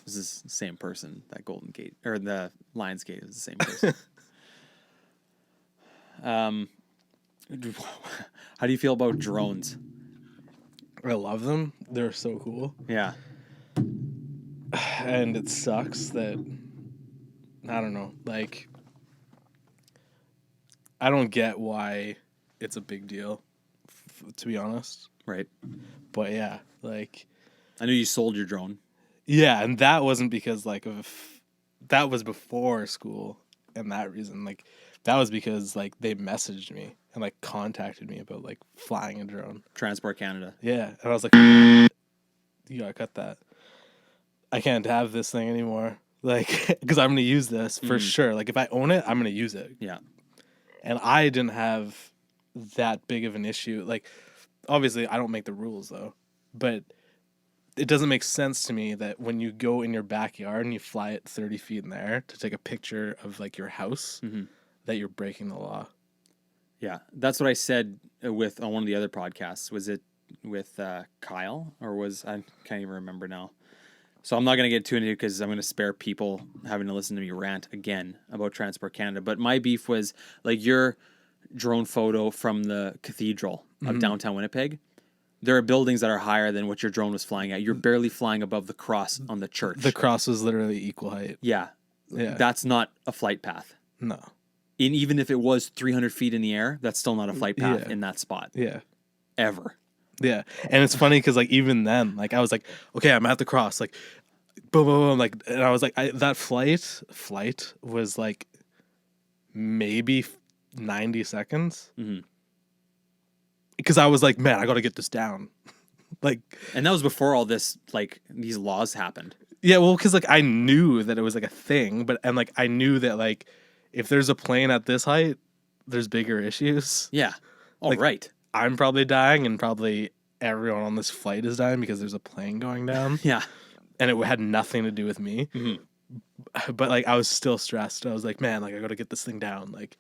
This is the same person. That Golden Gate or the Lions Gate is the same person. How do you feel about drones? I love them. They're so cool. Yeah. And it sucks that, I don't know, like, I don't get why it's a big deal, to be honest. Right. But yeah, like, I knew you sold your drone. yeah, and that wasn't because like that was before school and that reason. Like, that was because like they messaged me and like contacted me about like flying a drone. Transport Canada. Yeah, and I was like, you gotta cut that. I can't have this thing anymore. Like, because I'm going to use this for sure. Like, if I own it, I'm going to use it. Yeah. And I didn't have that big of an issue. Like, obviously, I don't make the rules, though. But it doesn't make sense to me that when you go in your backyard and you fly it 30 feet in the air to take a picture of, like, your house, that you're breaking the law. Yeah. That's what I said on one of the other podcasts. Was it with Kyle? Or I can't even remember now. So I'm not going to get too into it because I'm going to spare people having to listen to me rant again about Transport Canada. But my beef was like your drone photo from the cathedral of downtown Winnipeg. There are buildings that are higher than what your drone was flying at. You're barely flying above the cross on the church. The cross was literally equal height. Yeah. That's not a flight path. No. And even if it was 300 feet in the air, that's still not a flight path in that spot. Yeah. Ever. Yeah. And it's funny because, like, even then, like, I was like, okay, I'm at the cross. Like, boom, boom, boom. Like, and I was like, that flight was, like, maybe 90 seconds. Because I was like, man, I got to get this down. Like, and that was before all this, like, these laws happened. Yeah, well, because, like, I knew that it was, like, a thing. And, like, I knew that, like, if there's a plane at this height, there's bigger issues. Yeah. Oh, like, right. I'm probably dying, and probably everyone on this flight is dying because there's a plane going down. Yeah. And it had nothing to do with me. But, like, I was still stressed. I was like, man, like, I got to get this thing down. Like,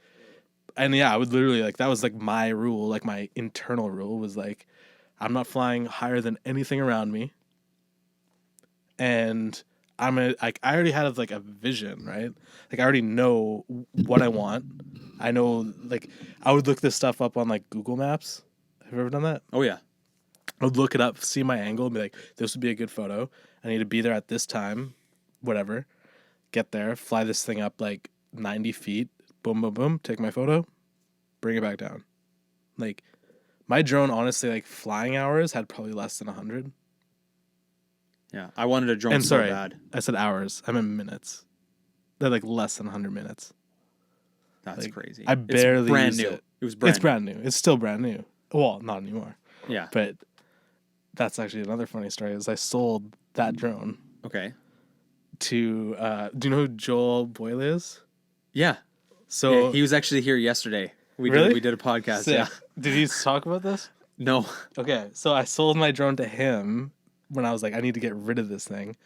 and yeah, I would literally, like, that was, like, my rule. Like, my internal rule was, like, I'm not flying higher than anything around me. And I'm going to, like, I already had, like, a vision, right? Like, I already know what I want. I know, like, I would look this stuff up on, like, Google Maps. Have you ever done that? Oh, yeah. I would look it up, see my angle, and be like, this would be a good photo. I need to be there at this time, whatever. Get there, fly this thing up, like, 90 feet. Boom, boom, boom. Take my photo. Bring it back down. Like, my drone, honestly, like, flying hours had probably less than 100. Yeah. I wanted a drone so bad. I said hours. I meant minutes. They're, like, less than 100 minutes. That's like, crazy. I barely it's brand used new. It. It was brand new. It's brand new. It's still brand new. Well, not anymore. Yeah. But that's actually another funny story is I sold that drone. Okay. To, do you know who Joel Boyle is? Yeah. So yeah, he was actually here yesterday. We did a podcast. Sick. Yeah. Did he talk about this? No. Okay. So I sold my drone to him when I was like, I need to get rid of this thing.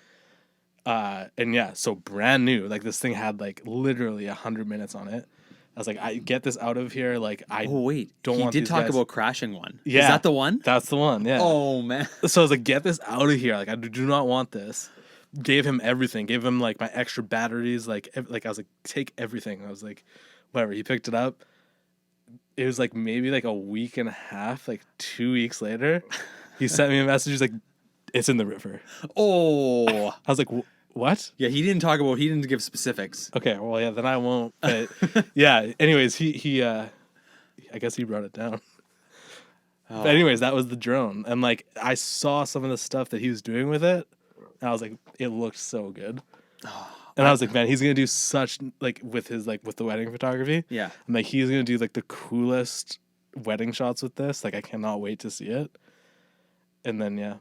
And yeah, so brand new. Like this thing had like literally 100 minutes on it. I was like, I get this out of here. Like I don't want. He did talk about crashing one. Yeah, is that the one? That's the one. Yeah. Oh man. So I was like, get this out of here. Like I do not want this. Gave him everything. Gave him like my extra batteries. Like I was like, take everything. I was like, whatever. He picked it up. It was like maybe like a week and a half, like 2 weeks later, he sent me a message. He's like, it's in the river. Oh. I was like, what? Yeah, he didn't give specifics. Okay, well, yeah, then I won't. But yeah, anyways, he I guess he brought it down. Oh. But anyways, that was the drone. And like, I saw some of the stuff that he was doing with it. And I was like, it looked so good. And I was like, man, he's going to do such, like, with the wedding photography. Yeah. And like, he's going to do like the coolest wedding shots with this. Like, I cannot wait to see it. And then, yeah.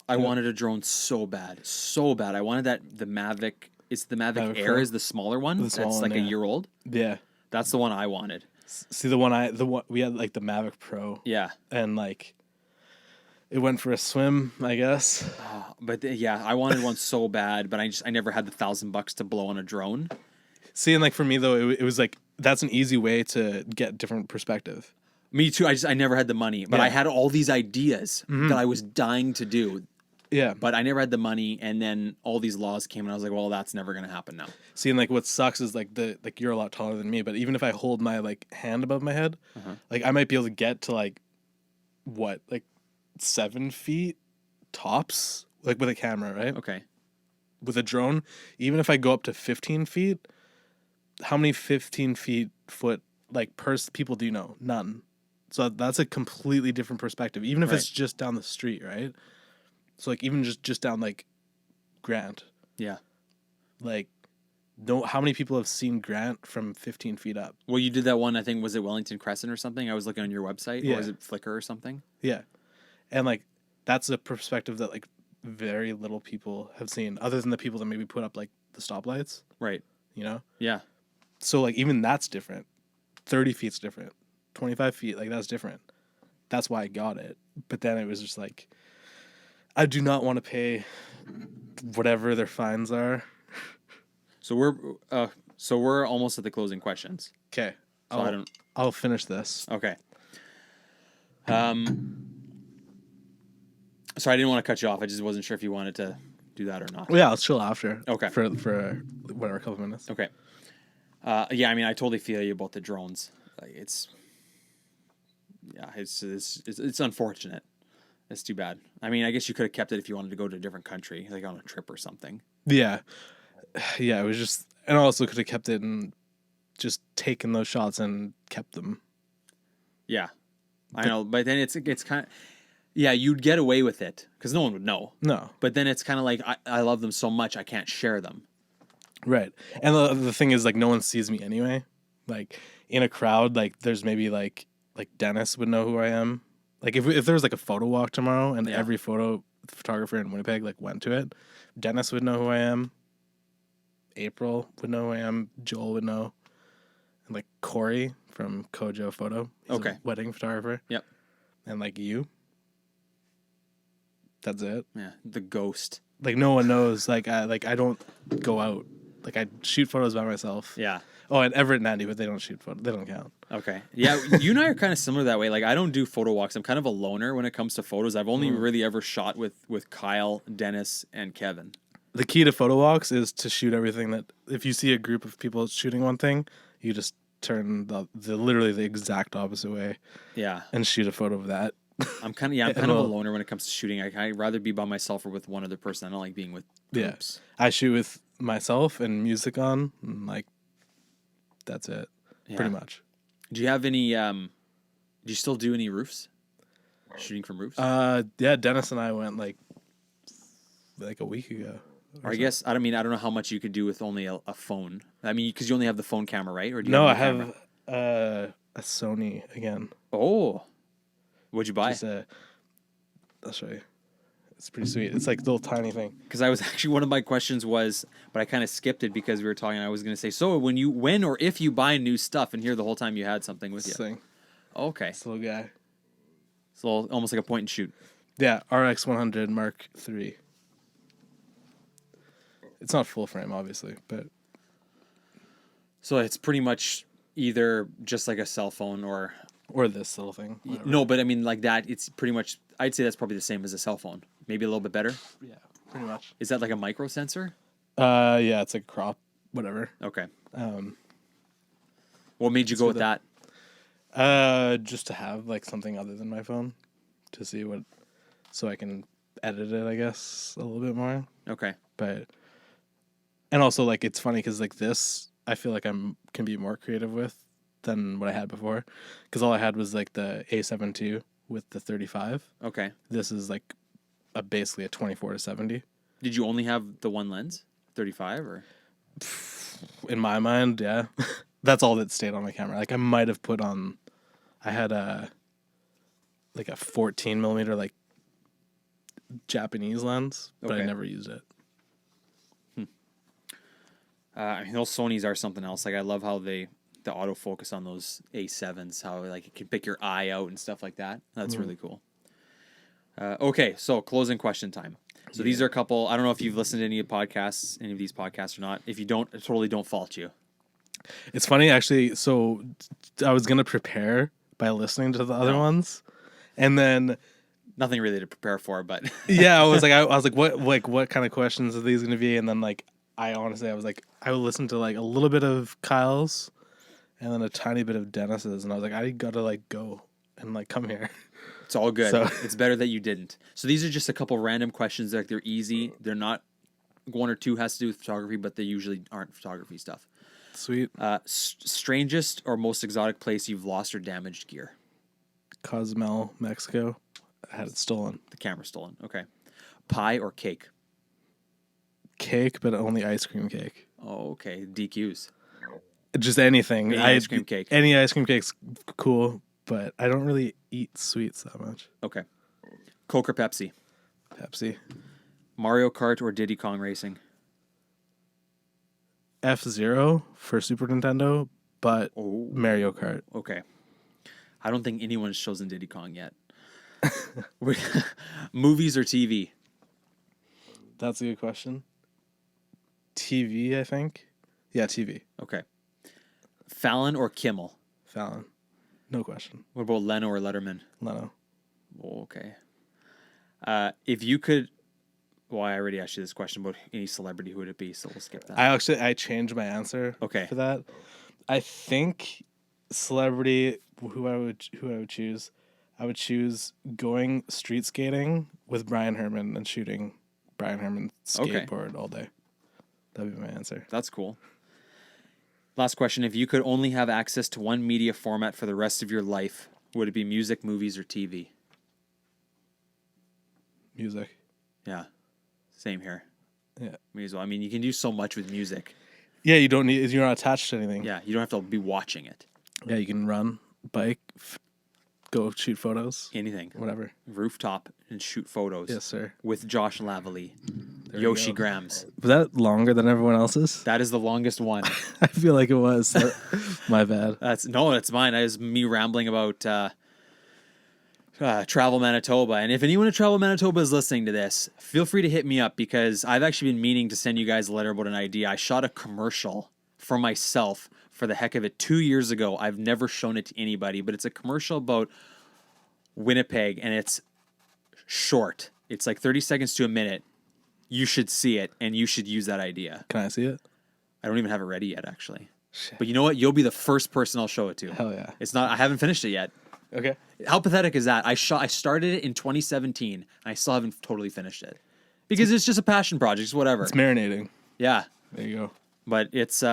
I wanted a drone so bad. So bad. I wanted the Mavic. It's the Mavic Air is the smaller one. That's like a year old. Yeah. That's the one I wanted. See, the one we had like the Mavic Pro. Yeah. And like, it went for a swim, I guess. But yeah, I wanted one so bad, but I never had the $1,000 to blow on a drone. See, and like for me though, it was like, that's an easy way to get different perspective. Me too. I never had the money, but I had all these ideas that I was dying to do. Yeah. But I never had the money, and then all these laws came, and I was like, well, that's never going to happen now. See, and like what sucks is like you're a lot taller than me, but even if I hold my like hand above my head, like I might be able to get to like 7 feet tops, like with a camera, right? Okay. With a drone, even if I go up to 15 feet, how many 15 foot like people do you know? None. So that's a completely different perspective, even if it's just down the street, right? So like even just down like Grant. Yeah. Like how many people have seen Grant from 15 feet up? Well, you did that one, I think, was it Wellington Crescent or something? I was looking on your website. Yeah. Or was it Flickr or something? Yeah. And like that's a perspective that like very little people have seen, other than the people that maybe put up like the stoplights, Right. you know? Yeah. So like even that's different. 30 feet's different. 25 feet, like that's different. That's why I got it. But then it was just like, I do not want to pay whatever their fines are. So we're almost at the closing questions. Okay. So I'll finish this. Okay. So I didn't want to cut you off. I just wasn't sure if you wanted to do that or not. Well, yeah, I'll chill after. Okay. For whatever, a couple minutes. Okay. Yeah, I mean, I totally feel you about the drones. Like it's unfortunate. It's too bad. I mean, I guess you could have kept it if you wanted to go to a different country, like on a trip or something. Yeah. Yeah, it was just, and also could have kept it and just taken those shots and kept them. Yeah. I know, but then it's kind of, yeah, you'd get away with it because no one would know. No. But then it's kind of like, I love them so much, I can't share them. Right. And the thing is, like, no one sees me anyway. Like, in a crowd, like, there's maybe, like Dennis would know who I am. Like, if there was, like, a photo walk tomorrow and every photographer in Winnipeg, like, went to it, Dennis would know who I am. April would know who I am. Joel would know. And, like, Corey from Kojo Photo. He's a wedding photographer. Yep. And, like, you. That's it. Yeah, the ghost. Like, no one knows. Like, I don't go out. Like, I shoot photos by myself. Yeah. Oh, and Everett and Andy, but they don't shoot photos. They don't count. Okay. Yeah, you and I are kind of similar that way. Like, I don't do photo walks. I'm kind of a loner when it comes to photos. I've only really ever shot with Kyle, Dennis, and Kevin. The key to photo walks is to shoot everything that, if you see a group of people shooting one thing, you just turn literally the exact opposite way. Yeah. And shoot a photo of that. I'm kind of a loner when it comes to shooting. I'd rather be by myself or with one other person. I don't like being with groups. Yeah. I shoot with myself and music on, and like that's it. Yeah. Pretty much. Do you have any do you still do any roofs? Shooting from roofs? Yeah, Dennis and I went like a week ago. Or I guess I don't know how much you could do with only a phone. I mean, because you only have the phone camera, right? Or do you No, have I have a Sony again. Oh. What'd you buy? I'll show you. It's pretty sweet. It's like a little tiny thing. Because I was actually, one of my questions was, but I kind of skipped it because we were talking. I was going to say, so when or if you buy new stuff, and here the whole time you had something with you. Thing. Okay. This little guy. It's a little, almost like a point and shoot. Yeah, RX 100 Mark III. It's not full frame, obviously, but. So it's pretty much either just like a cell phone or this little thing. Whatever. No, but I mean like that. It's pretty much. I'd say that's probably the same as a cell phone. Maybe a little bit better. Yeah, pretty much. Is that like a micro sensor? Yeah, it's like crop, whatever. Okay. What made you go with that? Just to have like something other than my phone, to see so I can edit it, I guess, a little bit more. Okay. And also like it's funny because like this, I feel like can be more creative with than what I had before, because all I had was like the A7 II with the 35. Okay. This is like basically a 24-70. Did you only have the one lens, 35, or? In my mind, yeah. That's all that stayed on my camera. Like I might have put on, I had a 14 millimeter like Japanese lens, but I never used it. I mean, those Sonys are something else. Like I love how the autofocus on those A7s, how like it can pick your eye out and stuff like that. That's really cool. Okay, so closing question time. So these are a couple. I don't know if you've listened to any of these podcasts or not. If you don't, I totally don't fault you. It's funny actually. So I was gonna prepare by listening to the other ones, and then nothing really to prepare for. But yeah, I was like, what kind of questions are these gonna be? And then like I was like, I would listen to like a little bit of Kyle's, and then a tiny bit of Dennis's, and I was like, I gotta like go and like come here. It's all good. So. It's better that you didn't. So these are just a couple random questions. Like they're easy. They're not one or two has to do with photography, but they usually aren't photography stuff. Sweet. Strangest or most exotic place you've lost or damaged gear? Cozumel, Mexico. I had it stolen. The camera stolen. Okay. Pie or cake? Cake, but only ice cream cake. Oh, okay. DQs. Just anything. Ice cream cake. Any ice cream cake's cool, but I don't really eat sweets that much. Okay. Coke or Pepsi? Pepsi. Mario Kart or Diddy Kong Racing? F-Zero for Super Nintendo, but Oh, Mario Kart. okay. I don't think anyone's chosen Diddy Kong yet. Movies or TV? That's a good question. TV, I think. Yeah, TV. Okay. Fallon or Kimmel? Fallon. No question. What about Leno or Letterman? Leno. Oh, okay. If you could... Well, I already asked you this question about any celebrity. Who would it be? So we'll skip that. I changed my answer Okay. for that. I think celebrity who I would choose, I would choose going street skating with Brian Herman and shooting Brian Herman's skateboard all day. That'd be my answer. That's cool. Last question. If you could only have access to one media format for the rest of your life, would it be music, movies, or TV? Music. Yeah. Same here. Yeah. Me as well. I mean, you can do so much with music. Yeah, you're not attached to anything. Yeah, you don't have to be watching it. Yeah, you can run, bike, go shoot photos, Anything. whatever. Rooftop and shoot photos. Yes, sir. With Josh Lavallee. There we Yoshi go. Grams. Was that longer than everyone else's? That is the longest one. I feel like it was. My bad. That's mine. That is me rambling about Travel Manitoba. And if anyone at Travel Manitoba is listening to this, feel free to hit me up because I've actually been meaning to send you guys a letter about an idea. I shot a commercial for myself for the heck of it 2 years ago. I've never shown it to anybody, but it's a commercial about Winnipeg and it's short. It's like 30 seconds to a minute. You should see it and you should use that idea. Can I see it? I don't even have it ready yet, actually. Shit. But you know what? You'll be the first person I'll show it to. Hell yeah. It's not. I haven't finished it yet. Okay. How pathetic is that? I started it in 2017, and I still haven't totally finished it because it's just a passion project. It's whatever. It's marinating. Yeah, There you go. but it's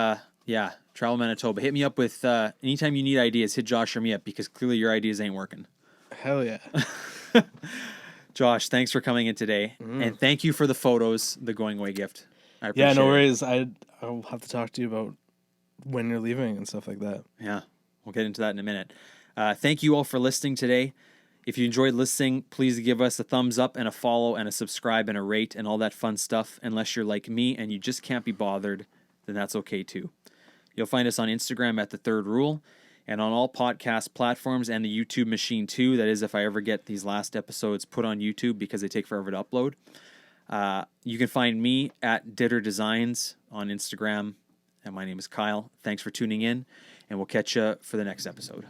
yeah. Travel Manitoba. Hit me up with anytime you need ideas. Hit Josh or me up because clearly your ideas ain't working. Hell yeah. Josh, thanks for coming in today, and thank you for the photos, the going away gift. I appreciate Yeah, no it. worries. I'll have to talk to you about when you're leaving and stuff like that. Yeah, we'll get into that in a minute. Thank you all for listening today. If you enjoyed listening, please give us a thumbs up and a follow and a subscribe and a rate and all that fun stuff. Unless you're like me and you just can't be bothered, then that's okay too. You'll find us on Instagram at The Third Rule and on all podcast platforms and the YouTube machine too. That is, if I ever get these last episodes put on YouTube because they take forever to upload. You can find me at Ditter Designs on Instagram. And my name is Kyle. Thanks for tuning in, and we'll catch you for the next episode.